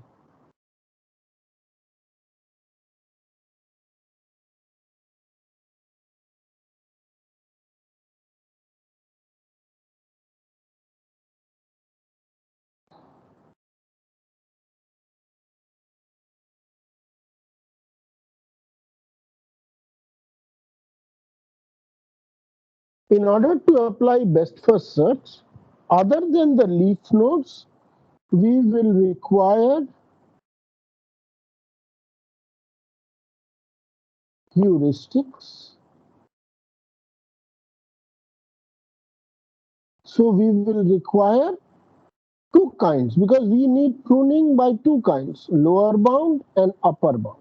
In order to apply best first search, other than the leaf nodes, we will require heuristics. So we will require two kinds because we need pruning by two kinds, lower bound and upper bound.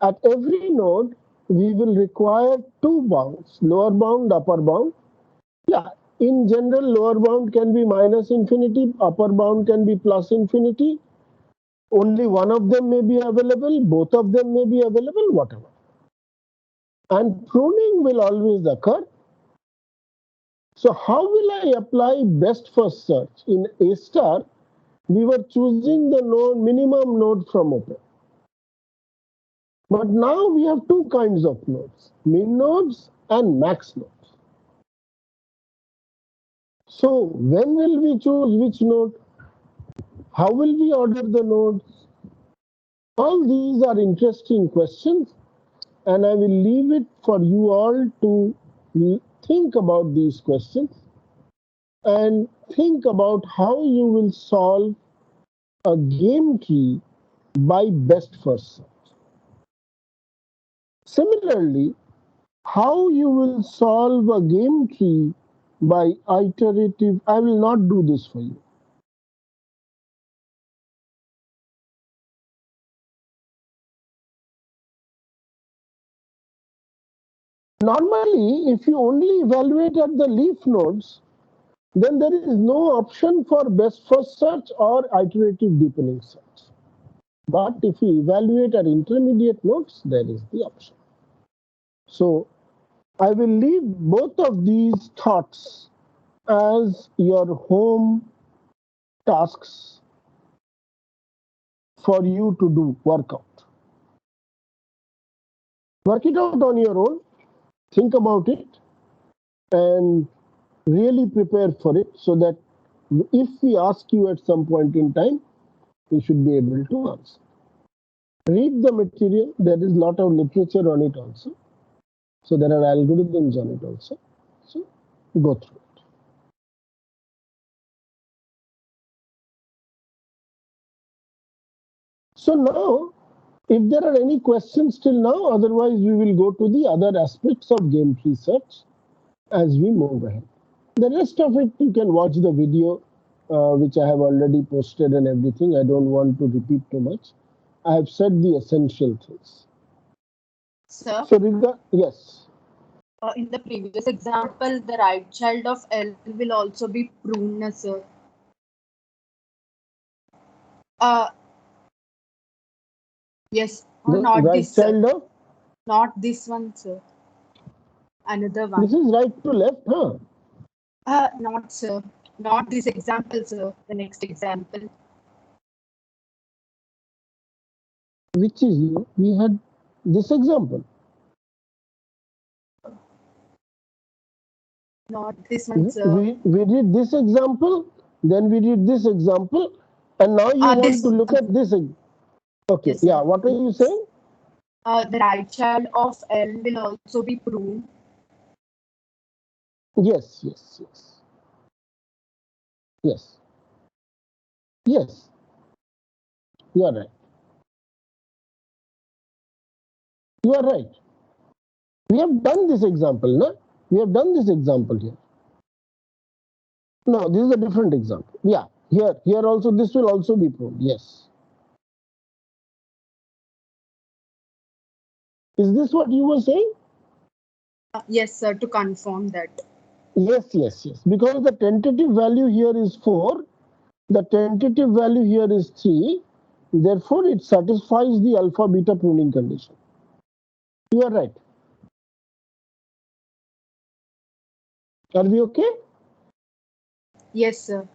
At every node, we will require two bounds, lower bound, upper bound. Yeah, in general, lower bound can be minus infinity, upper bound can be plus infinity. Only one of them may be available, both of them may be available, whatever. And pruning will always occur. So how will I apply best first search? In A star, we were choosing the node minimum node from open. But now we have two kinds of nodes, min nodes and max nodes. So when will we choose which node? How will we order the nodes? All these are interesting questions, and I will leave it for you all to think about these questions and think about how you will solve a game tree by best first search. Similarly, how you will solve a game tree by iterative, I will not do this for you. Normally, if you only evaluate at the leaf nodes, then there is no option for best first search or iterative deepening search. But if you evaluate at intermediate nodes, there is the option. So I will leave both of these thoughts as your home tasks for you to do, work out. Work it out on your own, think about it, and really prepare for it so that if we ask you at some point in time, you should be able to answer. Read the material, there is a lot of literature on it also. So there are algorithms on it also. So go through it. So now, if there are any questions till now, otherwise we will go to the other aspects of game tree search as we move ahead. The rest of it, you can watch the video, which I have already posted and everything. I don't want to repeat too much. I have said the essential things. Sir? So, yes. In the previous example, the right child of L will also be pruned, sir. Yes, The not right this, sir. child of? Not this one, sir. Another one. This is right to left, huh? Not, sir. Not this example, sir. The next example. Which is, we had this example. Not this one, sir. We did this example, then we did this example, and now you want to look at this. Okay, yes, yeah, what are you saying? The right child of L will also be pruned. Yes, yes, yes. Yes. Yes. You are right. You are right. We have done this example, no? We have done this example here. No, this is a different example. Yeah, here also, this will also be pruned. Yes. Is this what you were saying? Yes, sir, to confirm that. Yes, yes, yes. Because the tentative value here is 4, the tentative value here is 3. Therefore, it satisfies the alpha beta pruning condition. You are right. Are we okay? Yes, sir.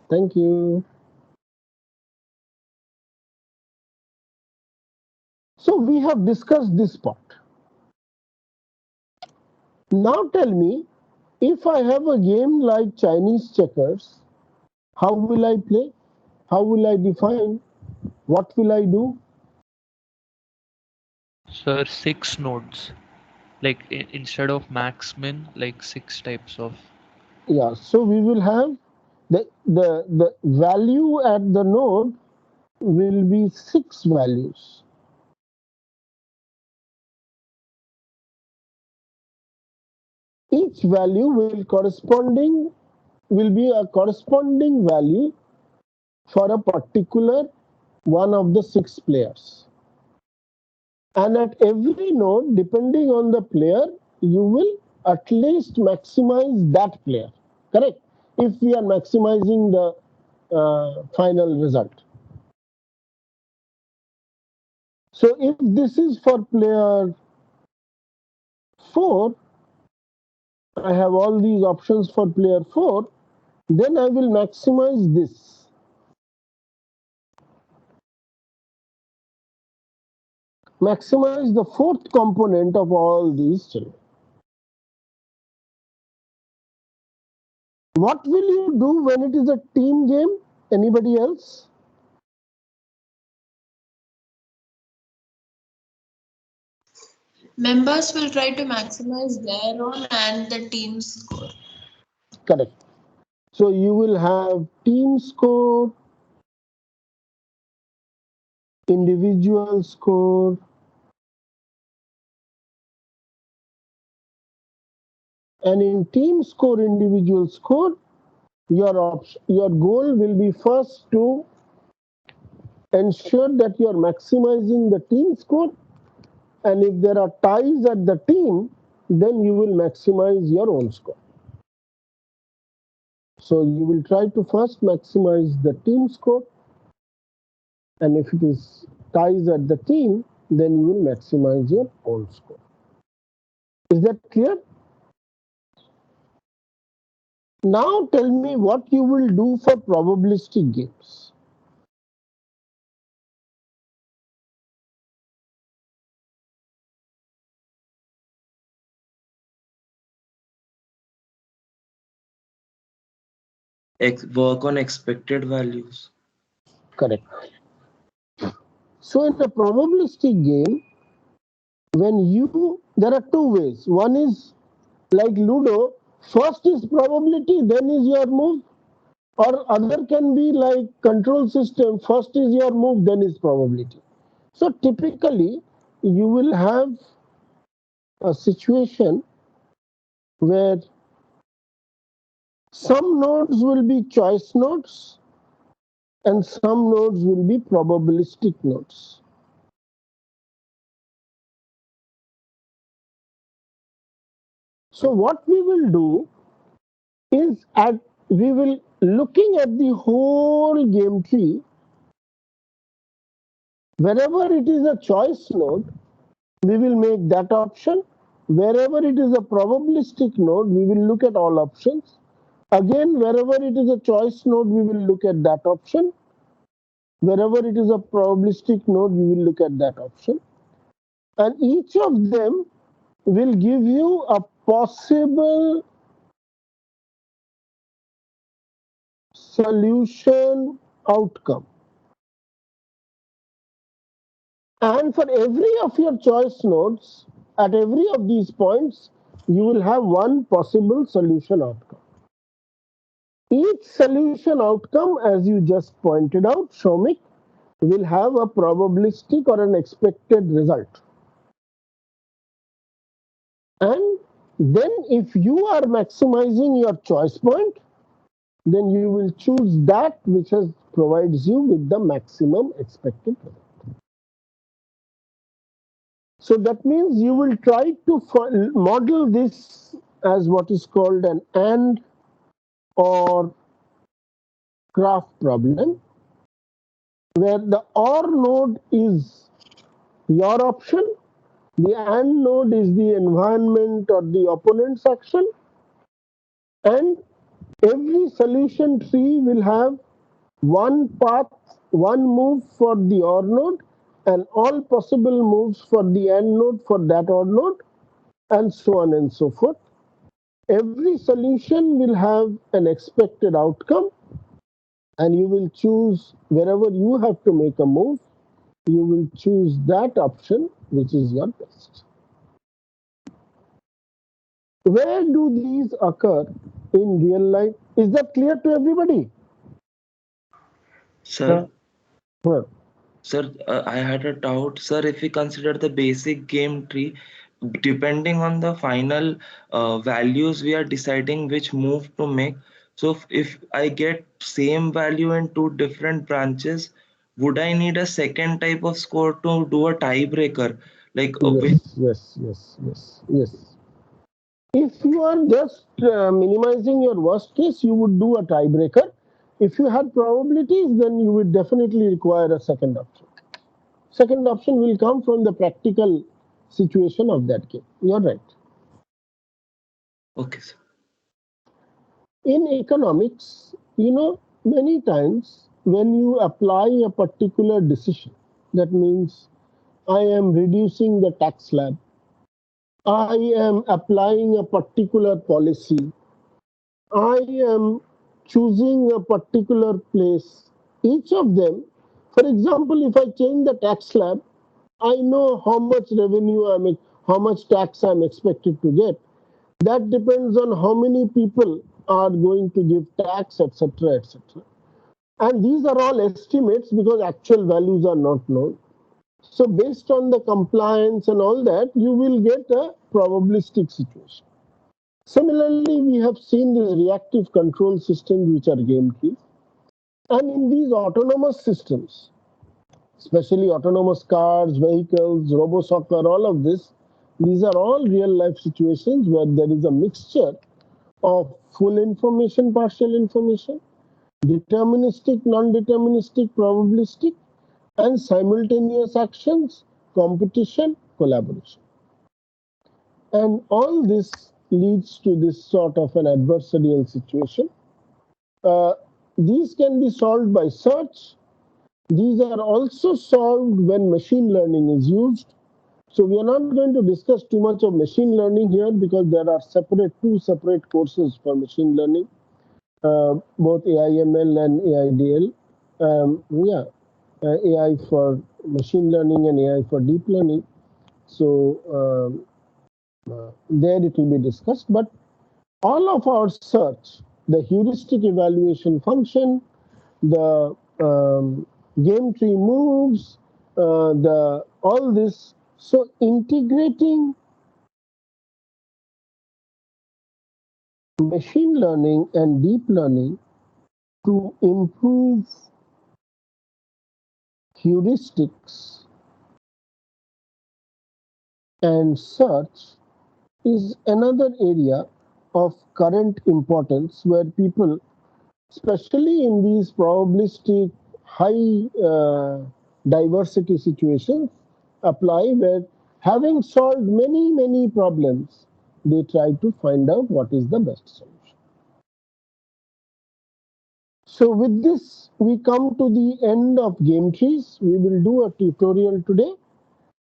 Thank you. So we have discussed this part. Now tell me, if I have a game like Chinese checkers, how will I play? How will I define? What will I do? Sir, 6 nodes. Like instead of max min, like 6 types of. Yeah, so we will have the value at the node will be 6 values. Each value will be a corresponding value for a particular one of the 6 players. And at every node, depending on the player, you will at least maximize that player. Correct? If we are maximizing the final result. So if this is for player 4, I have all these options for player 4, then I will maximize this. Maximize the 4th component of all these children. What will you do when it is a team game? Anybody else? Members will try to maximize their own and the team's score. Correct. So you will have team score, individual score, and in team score, individual score, your goal will be first to ensure that you are maximizing the team score, and if there are ties at the team, then you will maximize your own score. So you will try to first maximize the team score, and if it is ties at the team, then you will maximize your own score. Is that clear? Now tell me what you will do for probabilistic games. Work on expected values. Correct. So in a probabilistic game, there are 2 ways. One is like Ludo, first is probability, then is your move. Or other can be like control system, first is your move, then is probability. So typically, you will have a situation where some nodes will be choice nodes and some nodes will be probabilistic nodes. So what we will do is we will looking at the whole game tree. Wherever it is a choice node, we will make that option. Wherever it is a probabilistic node, we will look at all options. Again, wherever it is a choice node, we will look at that option. Wherever it is a probabilistic node, we will look at that option. And each of them will give you a possible solution outcome. And for every of your choice nodes, at every of these points, you will have one possible solution outcome. Each solution outcome, as you just pointed out, Shomik, will have a probabilistic or an expected result. And then if you are maximizing your choice point, then you will choose that which provides you with the maximum expected result. So that means you will try to model this as what is called an AND or graph problem, where the OR node is your option, the AND node is the environment or the opponent's action, and every solution tree will have one path, one move for the OR node, and all possible moves for the AND node for that OR node, and so on and so forth. Every solution will have an expected outcome, and you will choose wherever you have to make a move, you will choose that option which is your best. Where do these occur in real life? Is that clear to everybody? Sir, Well, sir, I had a doubt. Sir, if we consider the basic game tree, depending on the final values, we are deciding which move to make. So if I get same value in two different branches, would I need a second type of score to do a tiebreaker? Like yes. If you are just minimizing your worst case, you would do a tiebreaker. If you had probabilities, then you would definitely require a second option. Second option will come from the practical situation of that game. You're right. Okay, sir. In economics, many times when you apply a particular decision, that means I am reducing the tax slab, I am applying a particular policy, I am choosing a particular place. Each of them, for example, if I change the tax slab, I know how much revenue how much tax I'm expected to get. That depends on how many people are going to give tax, etc., etc. And these are all estimates because actual values are not known. So based on the compliance and all that, you will get a probabilistic situation. Similarly, we have seen these reactive control systems which are game trees. And in these autonomous systems, especially autonomous cars, vehicles, robo-soccer, all of this, these are all real life situations where there is a mixture of full information, partial information, deterministic, non-deterministic, probabilistic, and simultaneous actions, competition, collaboration. And all this leads to this sort of an adversarial situation. These can be solved by search. These are also solved when machine learning is used. So we are not going to discuss too much of machine learning here because there are two separate courses for machine learning, both AIML and AIDL. AI for machine learning and AI for deep learning. So there it will be discussed. But all of our search, the heuristic evaluation function, the game tree moves, all this. So integrating machine learning and deep learning to improve heuristics and search is another area of current importance where people, especially in these probabilistic high diversity situations, apply, where having solved many problems, they try to find out what is the best solution. So with this, we come to the end of game trees. We will do a tutorial today,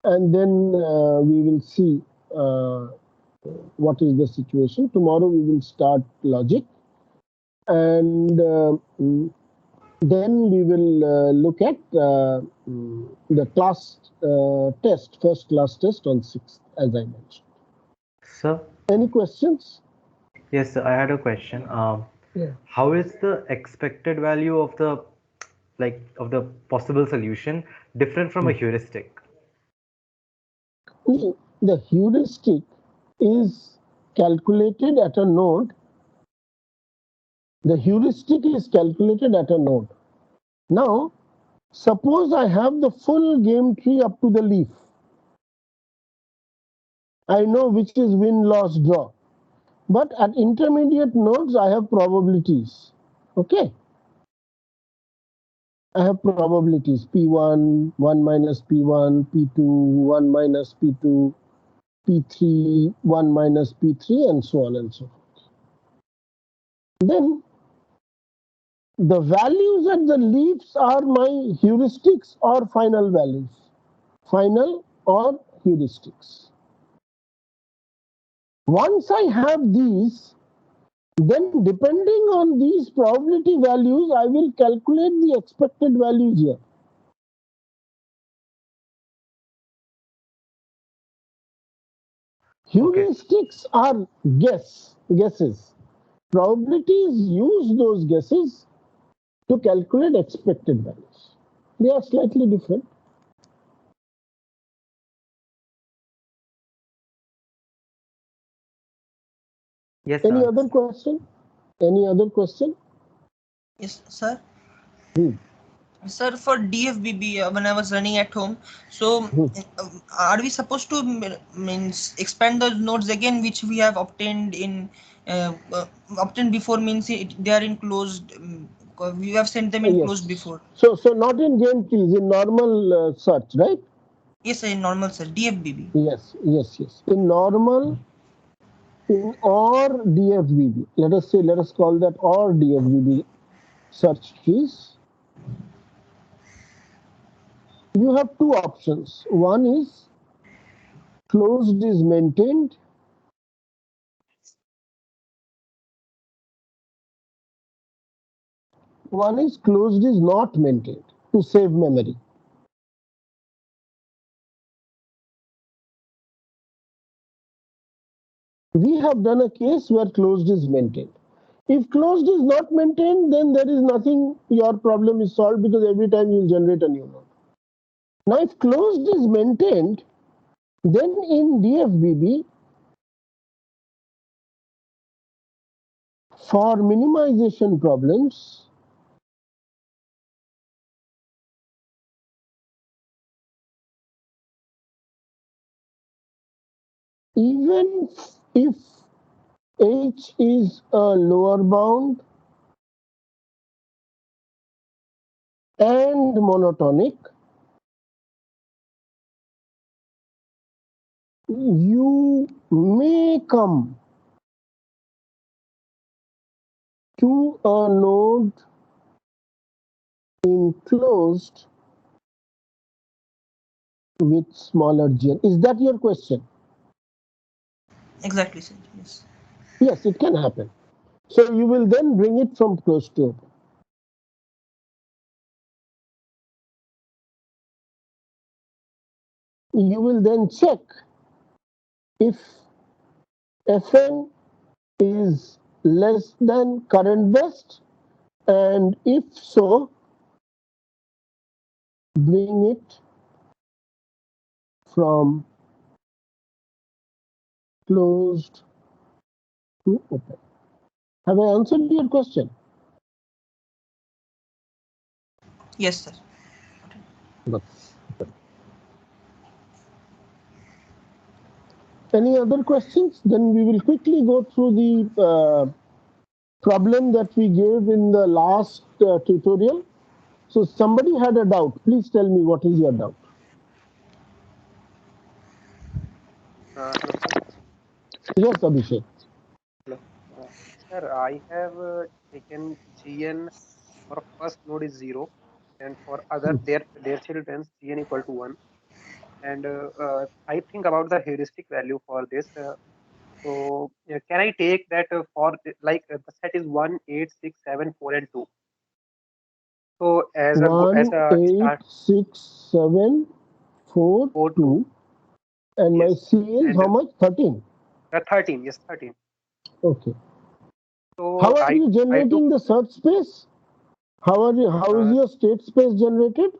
and then we will see what is the situation. Tomorrow we will start logic, and then we will look at the class test, first class test on 6th, as I mentioned. Sir? Any questions? Yes, sir, I had a question. Yeah. How is the expected value of the possible solution different from a heuristic? The heuristic is calculated at a node. The heuristic is calculated at a node. Now, suppose I have the full game tree up to the leaf. I know which is win, loss, draw. But at intermediate nodes, I have probabilities. Okay. I have probabilities P1, 1 minus P1, P2, 1 minus P2, P3, 1 minus P3, and so on and so forth. Then the values at the leaves are my heuristics or final values. Final or heuristics. Once I have these, then depending on these probability values, I will calculate the expected values here. Heuristics are guesses. Probabilities use those guesses to calculate expected values. They are slightly different. Yes, Any sir. other question? Any other question? Yes, sir. Sir, for DFBB, when I was running at home, so are we supposed to means expand those nodes again, which we have obtained in obtained before? Means they are in closed. We have sent them in closed before. So not in GameTrees, in normal search, right? Yes, sir, in normal, sir. DFBB. Yes. In normal, in or DFBB. Let us call that or DFBB search trees. You have two options. One is closed is maintained. One is closed is not maintained to save memory. We have done a case where closed is maintained. If closed is not maintained, then there is nothing, your problem is solved because every time you generate a new node. Now, if closed is maintained, then in DFBB, for minimization problems, even if H is a lower bound and monotonic, you may come to a node enclosed with smaller gn. Is that your question? Exactly, sir. Yes. Yes, it can happen. So you will then bring it from close to open. You will then check if Fn is less than current best, and if so, bring it from closed to open. Have I answered your question? Yes, sir. Good. Any other questions? Then we will quickly go through the problem that we gave in the last tutorial. So somebody had a doubt. Please tell me what is your doubt. Hello, sir. Yes, Abhishek. Hello. Sir, I have taken Gn for first node is 0, and for other their children Gn equal to 1. And I think about the heuristic value for this. So can I take that for the set is 1, 8, 6, 7, 4, and 2? So as a 1, 8, start 6, 7, 4, 2. And my C is how much? 13. 13, yes, 13. Okay. So How are you I generating the search space? How is your state space generated?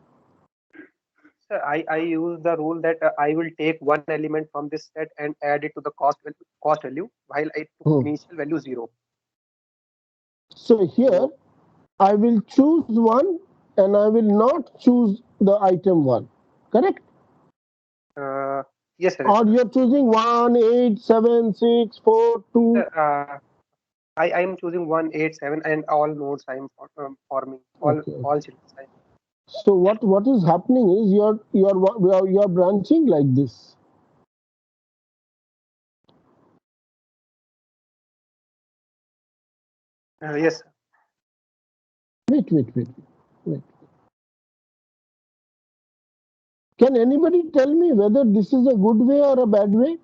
Sir, I use the rule that I will take one element from this set and add it to the cost value while I took initial value 0. So here I will choose one and I will not choose the item 1. Correct? Yes, sir. Or you're choosing 1, 8, 7, 6, 4, 2. I am choosing 1, 8, 7, and all nodes I am forming. Okay. All children. So what is happening is you're branching like this. Yes. Wait. Can anybody tell me whether this is a good way or a bad way?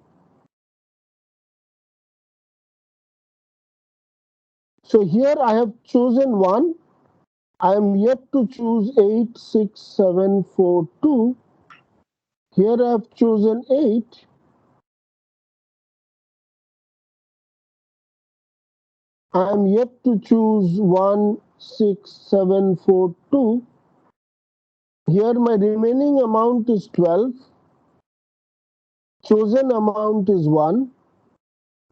So here I have chosen 1. I am yet to choose 8, 6, 7, 4, 2. Here I have chosen 8. I am yet to choose 1, 6, 7, 4, 2. Here my remaining amount is 12. Chosen amount is 1.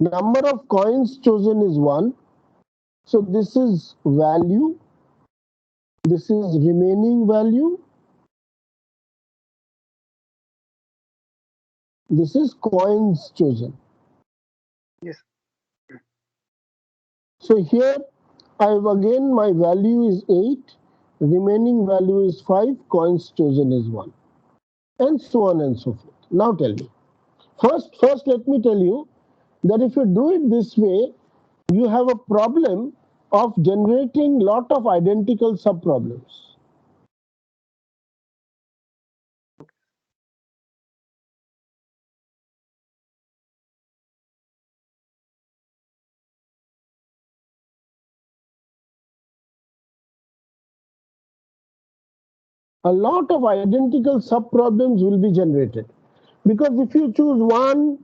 Number of coins chosen is 1. So this is value. This is remaining value. This is coins chosen. Yes. So here I have again my value is 8. Remaining value is 5. Coins chosen is 1. And so on and so forth. Now tell me. First let me tell you that if you do it this way, you have a problem of generating lot of identical subproblems. A lot of identical subproblems will be generated. Because if you choose 1,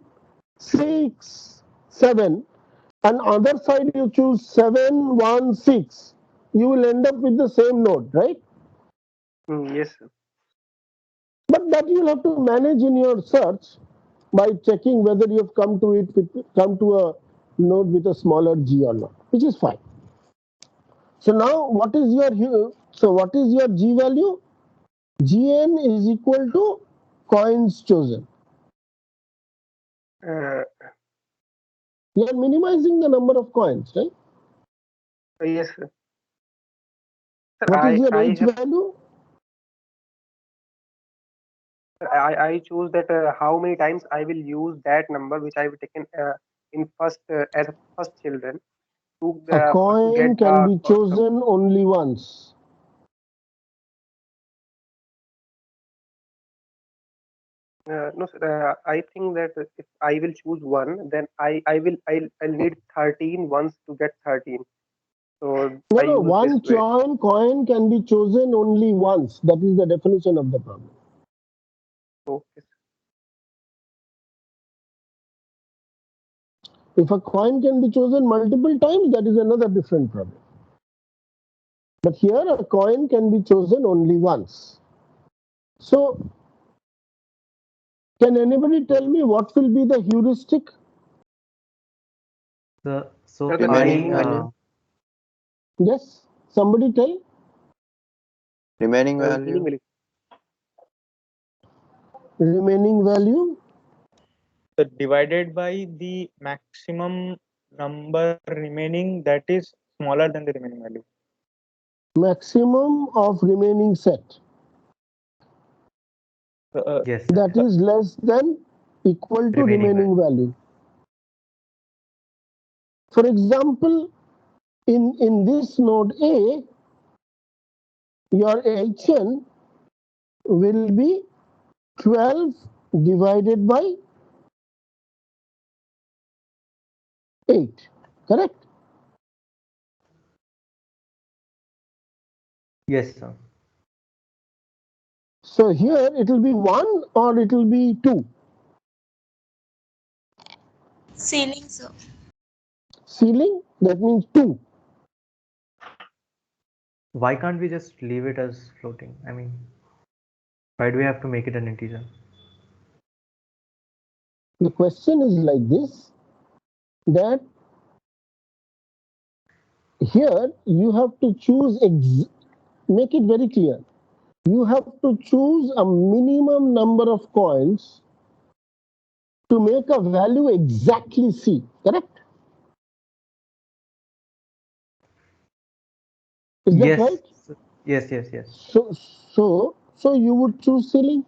6, 7, and other side you choose 7, 1, 6, you will end up with the same node, right? Yes, sir. But that you'll have to manage in your search by checking whether you have come to a node with a smaller g or not, which is fine. So now what is your g value? Gn is equal to coins chosen. You are minimizing the number of coins, right? Yes, sir. What is your h value? I choose that how many times I will use that number which I have taken in first as a first children to A coin get can the be chosen only once. no, sir, I think that if I will choose one, then I'll need 13 ones to get 13. So I No, use this one way. coin can be chosen only once. That is the definition of the problem. Okay. If a coin can be chosen multiple times, that is another different problem. But here a coin can be chosen only once. So, can anybody tell me what will be the heuristic? So remaining value. Yes, somebody tell. Remaining value. Remaining value. So divided by the maximum number remaining that is smaller than the remaining value. Maximum of remaining set. Yes. That is less than equal to remaining value. For example, in this node A, your HN will be 12 divided by 8, correct? Yes, sir. So here it will be 1 or it will be 2. Ceiling, sir. Ceiling, that means 2. Why can't we just leave it as floating? I mean, why do we have to make it an integer? The question is like this, that here you have to choose, make it very clear. You have to choose a minimum number of coins to make a value exactly C, correct? Is that Yes. right? Yes. So you would choose ceiling?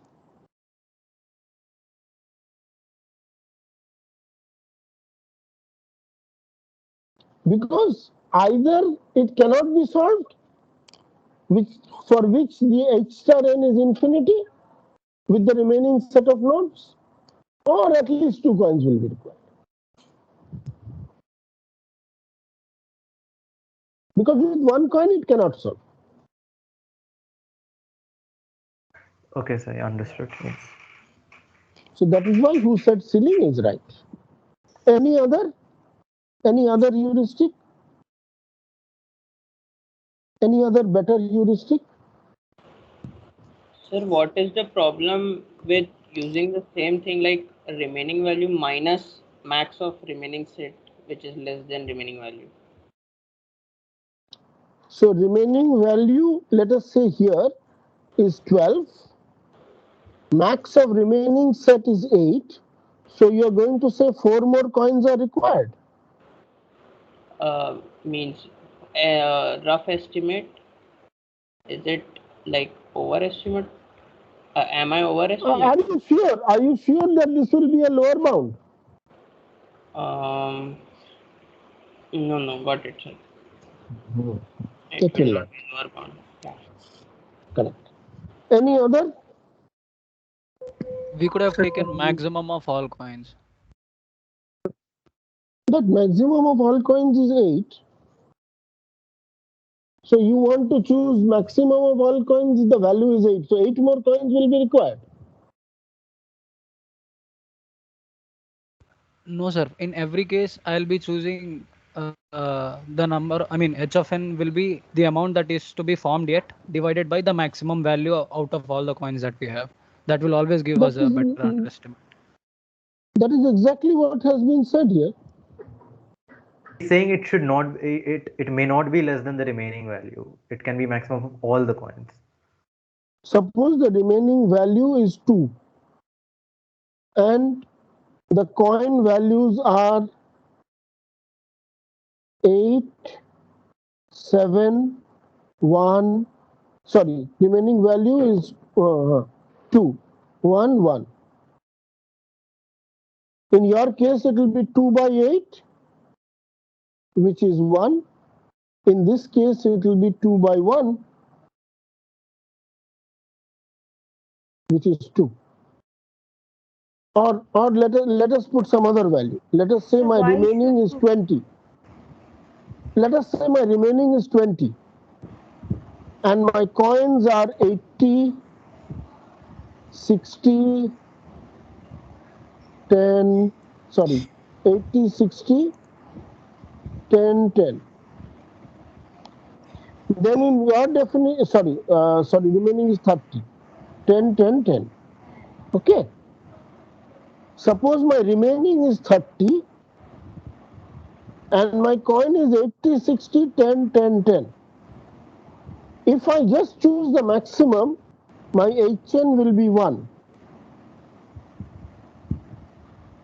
Because either it cannot be solved, for which the h star n is infinity with the remaining set of nodes, or at least 2 coins will be required. Because with 1 coin it cannot solve. Okay, sir, I understood. Yes. So that is why who said ceiling is right. Any other heuristic? Any other better heuristic? Sir, what is the problem with using the same thing like remaining value minus max of remaining set, which is less than remaining value? So remaining value, let us say here, is 12. Max of remaining set is 8. So you are going to say 4 more coins are required. Means rough estimate. Is it like overestimate? Am I overestimating? Are you sure? Are you sure that this will be a lower bound? No, got it, sir. It will not. Be lower bound. Yeah. Correct. Any other? We could have taken maximum of all coins. That maximum of all coins is 8. So you want to choose maximum of all coins, the value is 8. So 8 more coins will be required. No, sir. In every case, I'll be choosing the number. I mean, h of n will be the amount that is to be formed yet divided by the maximum value out of all the coins that we have. That will always give us a better underestimate. That is exactly what has been said here. He's saying it should not. It may not be less than the remaining value. It can be maximum of all the coins. Suppose the remaining value is 2 and the coin values are 8, 7, 1. Sorry, remaining value is 2, 1, 1. In your case, it will be 2 by 8, which is 1. In this case, it will be 2 by 1, which is 2. Or let us put some other value. Let us say my remaining is 20. Let us say my remaining is 20. And my coins are 80, 60, 10, sorry, 80, 60, 10, 10. Then in your definition, sorry, remaining is 30. 10, 10, 10. Okay. Suppose my remaining is 30 and my coin is 80, 60, 10, 10, 10. If I just choose the maximum, my HN will be 1.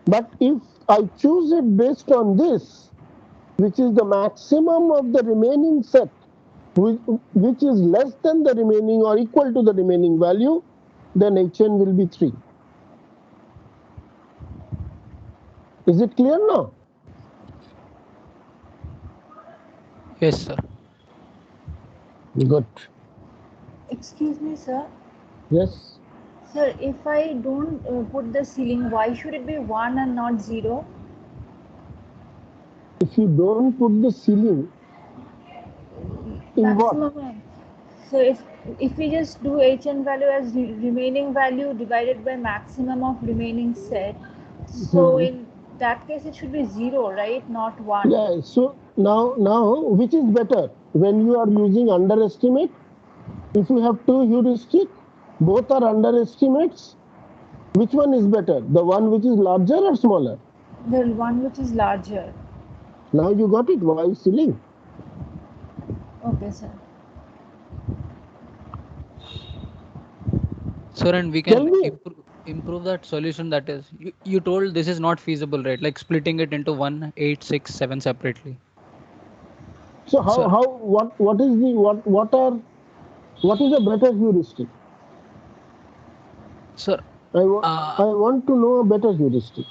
But if I choose it based on this, which is the maximum of the remaining set, which is less than the remaining or equal to the remaining value, then HN will be 3. Is it clear now? Yes, sir. Good. Excuse me, sir. Yes. Sir, if I don't put the ceiling, why should it be 1 and not 0? If you don't put the ceiling, in what? Maximum. So if we just do HN value as remaining value divided by maximum of remaining set, so in that case it should be 0, right? Not 1. Yeah. So now which is better when you are using underestimate? If you have two heuristic, both are underestimates. Which one is better? The one which is larger or smaller? The one which is larger. Now you got it. Why ceiling? Okay, sir. Sir, and we can Improve that solution, that is, you told this is not feasible, right? Like splitting it into 1, 8, 6, 7 separately. So what is a better heuristic? Sir, I want to know a better heuristic.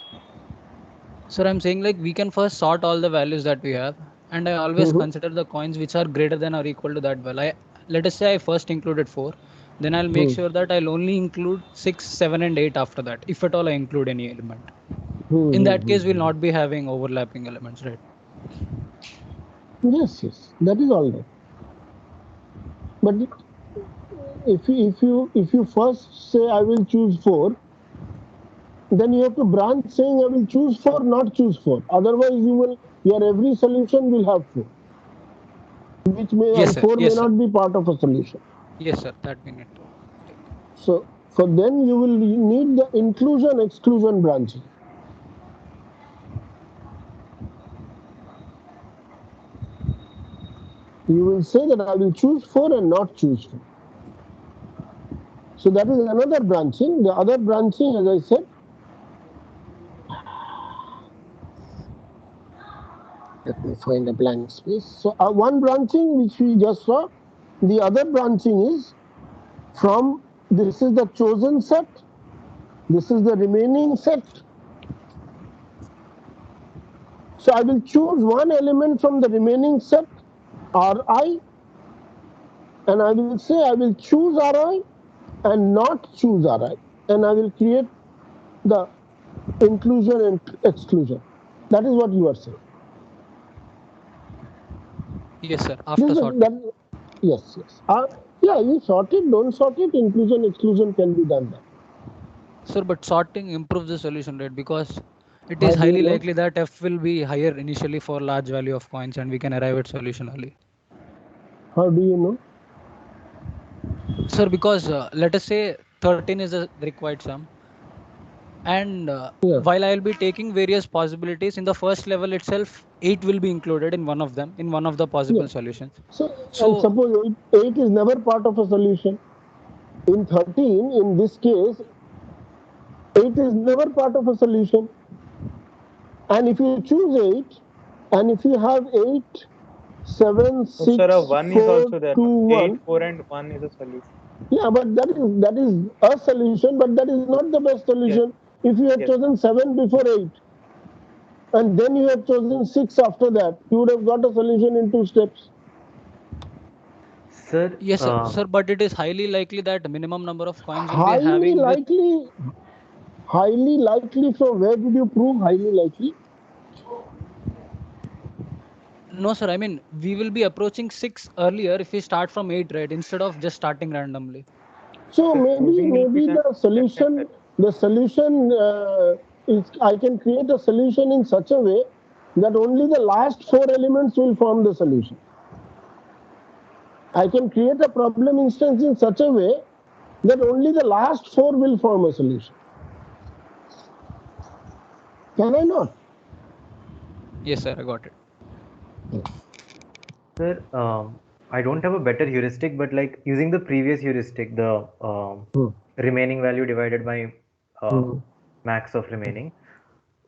Sir, I'm saying like we can first sort all the values that we have, and I always consider the coins which are greater than or equal to that value. Let us say I first included 4, then I'll make sure that I'll only include 6, 7, and 8 after that, if at all I include any element. In that case, we'll not be having overlapping elements, right? Yes, that is all right. But if you first say I will choose 4, then you have to branch saying I will choose 4, not choose 4. Otherwise, your every solution will have 4, which may Yes, and sir. 4 Yes, may sir. not be part of a solution. Yes, sir. That we need to. So for then you will need the inclusion exclusion branching. You will say that I will choose 4 and not choose 4. So that is another branching. The other branching, as I said, let me find a blank space. So one branching which we just saw, the other branching is from this is the chosen set, this is the remaining set. So I will choose one element from the remaining set, Ri, and I will say I will choose Ri and not choose Ri, and I will create the inclusion and exclusion. That is what you are saying. Yes, sir. After sorting. Yes. Yeah, you sort it, don't sort it, inclusion, exclusion can be done that. Sir, but sorting improves the solution rate because it is highly likely that F will be higher initially for large value of coins and we can arrive at solution early. How do you know? Sir, because let us say 13 is the required sum. And while I will be taking various possibilities, in the first level itself, 8 will be included in one of them, in one of the possible solutions. So and suppose 8 is never part of a solution. In 13, in this case, 8 is never part of a solution. And if you choose 8, and if you have 8, 7, 6, sir, 1 is 4, also there. 2, 1. 8, 4, and 1 is a solution. Yeah, but that is a solution, but that is not the best solution. If you had chosen 7 before 8, and then you have chosen 6 after that, you would have got a solution in 2 steps. Sir, yes, sir, but it is highly likely that minimum number of coins will be highly having. Highly likely. From where did you prove highly likely? No, sir. I mean, we will be approaching 6 earlier if we start from 8, right? Instead of just starting randomly. So maybe the solution is I can create a solution in such a way that only the last 4 elements will form the solution. I can create a problem instance in such a way that only the last 4 will form a solution. Can I not? Yes, sir. I got it. Sir, I don't have a better heuristic, but like using the previous heuristic, the remaining value divided by max of remaining,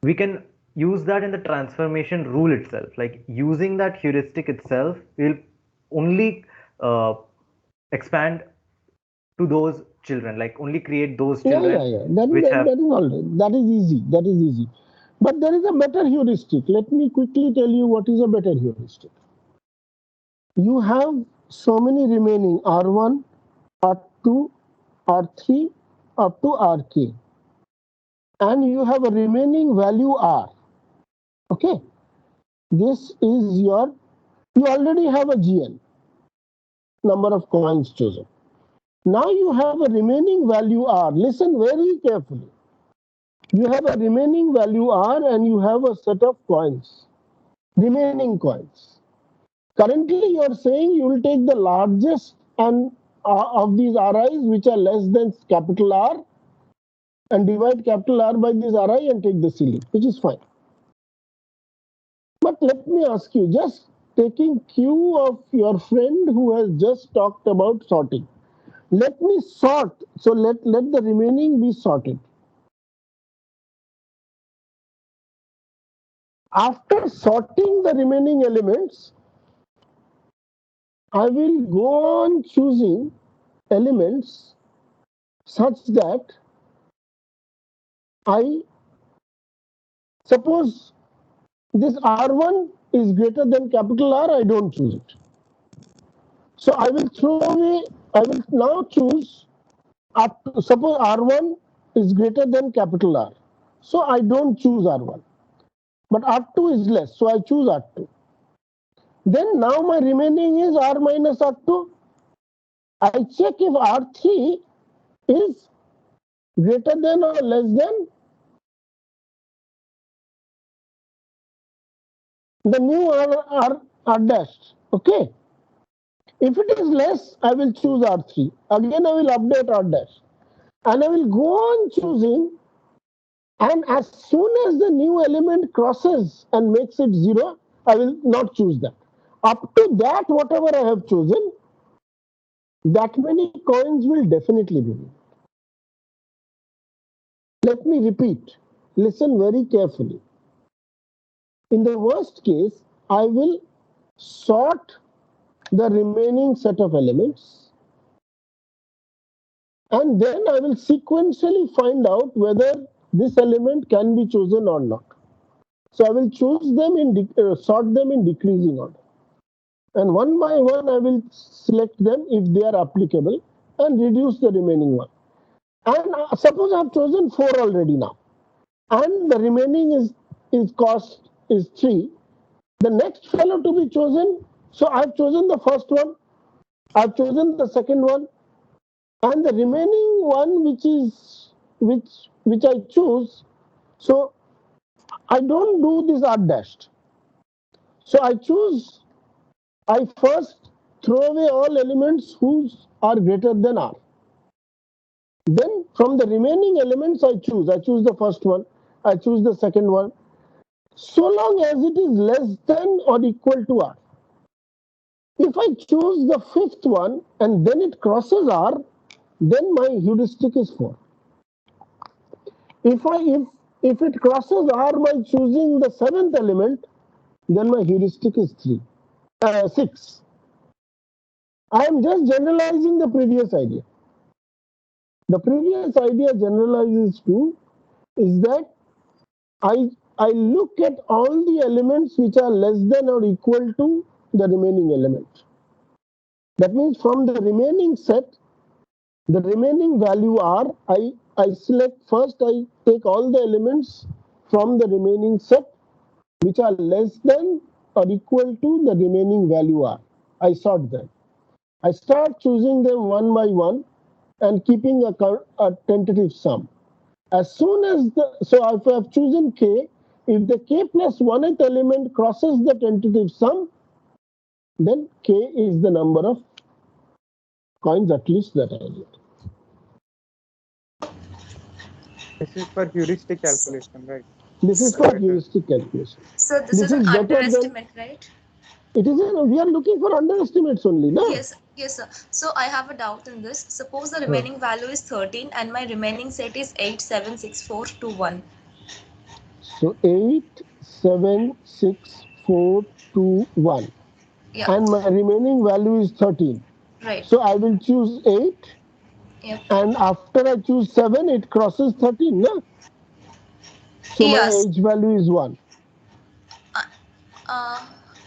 we can use that in the transformation rule itself. Like using that heuristic itself will only expand to those children, like only create those children which have. That is all right. That is easy. But there is a better heuristic. Let me quickly tell you what is a better heuristic. You have so many remaining R1, R2, R3 up to Rk, and you have a remaining value R. Okay, this is you already have a GN, number of coins chosen. Now you have a remaining value R. Listen very carefully. You have a remaining value R and you have a set of coins, remaining coins. Currently, you are saying you will take the largest and of these RIs which are less than capital R and divide capital R by this RI and take the ceiling, which is fine. But let me ask you, just taking cue of your friend who has just talked about sorting. Let me sort. So let the remaining be sorted. After sorting the remaining elements, I will go on choosing elements such that I suppose this R1 is greater than capital R, I don't choose it. So I will throw away, I will now choose up to, suppose R1 is greater than capital R. So I don't choose R1. But R2 is less, so I choose R2. Then now my remaining is R minus R2. I check if R3 is greater than or less than the new R dash. Okay. If it is less, I will choose R3. Again, I will update R dash. And I will go on choosing. And as soon as the new element crosses and makes it 0, I will not choose that. Up to that, whatever I have chosen, that many coins will definitely be removed. Let me repeat. Listen very carefully. In the worst case, I will sort the remaining set of elements, and then I will sequentially find out whether this element can be chosen or not. So I will choose them sort them in decreasing order. And one by one, I will select them if they are applicable and reduce the remaining one. And suppose I have chosen 4 already now, and the remaining is cost is 3. The next fellow to be chosen, so I have chosen the first one, I have chosen the second one, and the remaining one which I choose. So I don't do this R dashed. So I first throw away all elements whose are greater than R. Then from the remaining elements I choose the first one, I choose the second one, so long as it is less than or equal to R. If I choose the fifth one and then it crosses R, then my heuristic is 4. If it crosses R by choosing the seventh element, then my heuristic is 6. I am just generalizing the previous idea. The previous idea generalizes to is that I look at all the elements which are less than or equal to the remaining element. That means from the remaining set, the remaining value R, I select first, I take all the elements from the remaining set which are less than or equal to the remaining value R. I sort them. I start choosing them one by one and keeping a tentative sum. As soon as so if I have chosen K, if the K plus 1th element crosses the tentative sum, then K is the number of coins at least that I need. This is for heuristic calculation, right? This is for heuristic calculation. So this is an underestimate, right? It is. We are looking for underestimates only, no? Yes, sir. So I have a doubt in this. Suppose the remaining value is 13 and my remaining set is 8, 7, 6, 4, 2, 1. So 8, 7, 6, 4, 2, 1. Yeah. And my remaining value is 13. Right. So I will choose 8. Yep. And after I choose 7, it crosses 13, no? So my age value is 1.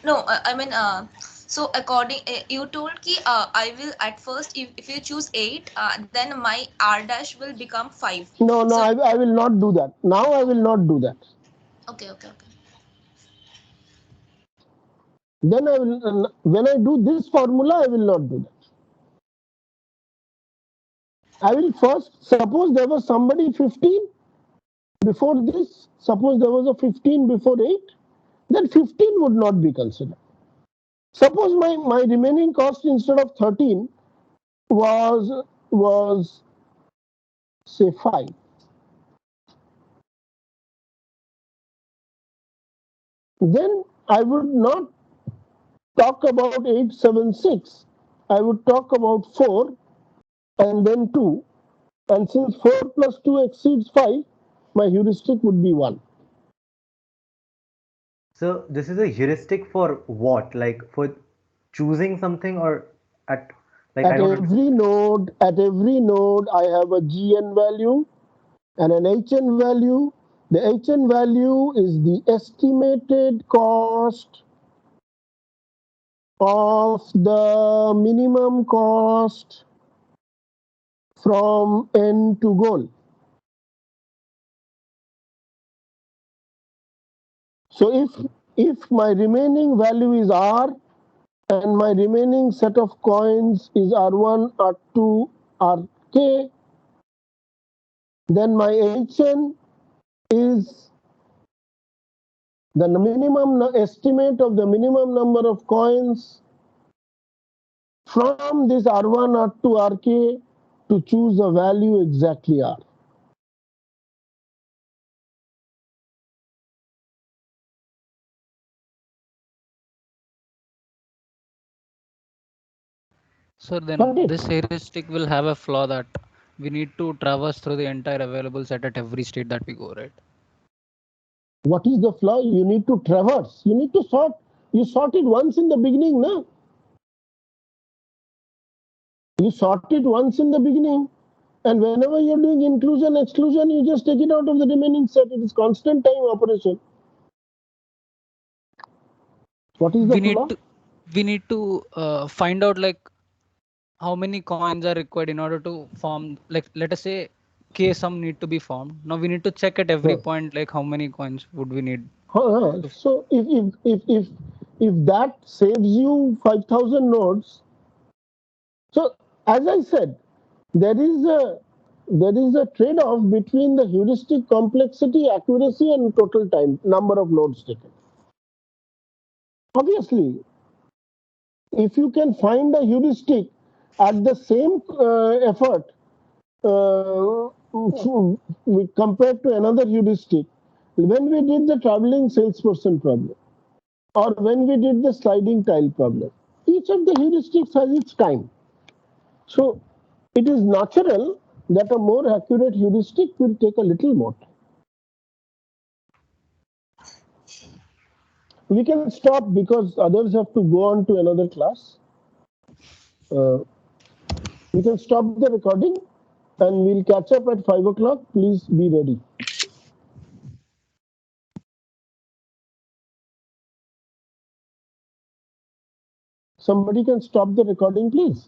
No, I mean, so according, you told ki I will at first, if you choose 8, then my R dash will become 5. No, I will not do that. Now I will not do that. Okay. Then I will, when I do this formula, I will not do that. I will first, suppose there was somebody 15 before this, suppose there was a 15 before 8, then 15 would not be considered. Suppose my remaining cost instead of 13 was say 5. Then I would not talk about 876. I would talk about 4 and then 2. And since 4 plus 2 exceeds 5, my heuristic would be 1. So this is a heuristic for what? Like for choosing something or at like I At don't every node, I have a GN value and an HN value. The HN value is the estimated cost of the minimum cost from N to goal. So if my remaining value is R and my remaining set of coins is R1, R2, RK, then my HN is the minimum estimate of the minimum number of coins from this R1, R2, RK to choose a value exactly R. So then this heuristic will have a flaw that we need to traverse through the entire available set at every state that we go, right? What is the flaw? You need to traverse. You need to sort. You sort it once in the beginning, no? You sort it once in the beginning, and whenever you're doing inclusion, exclusion, you just take it out of the remaining set. It is constant time operation. What is the flaw? We need to find out like how many coins are required in order to form, like let us say k sum need to be formed. Now we need to check at every point like how many coins would we need. So if that saves you 5,000 nodes, so as I said, there is a trade-off between the heuristic complexity, accuracy, and total time number of nodes taken. Obviously, if you can find a heuristic at the same effort compared to another heuristic, when we did the traveling salesperson problem, or when we did the sliding tile problem, each of the heuristics has its time. So it is natural that a more accurate heuristic will take a little more time. We can stop because others have to go on to another class. We can stop the recording and we'll catch up at 5 o'clock. Please be ready. Somebody can stop the recording, please.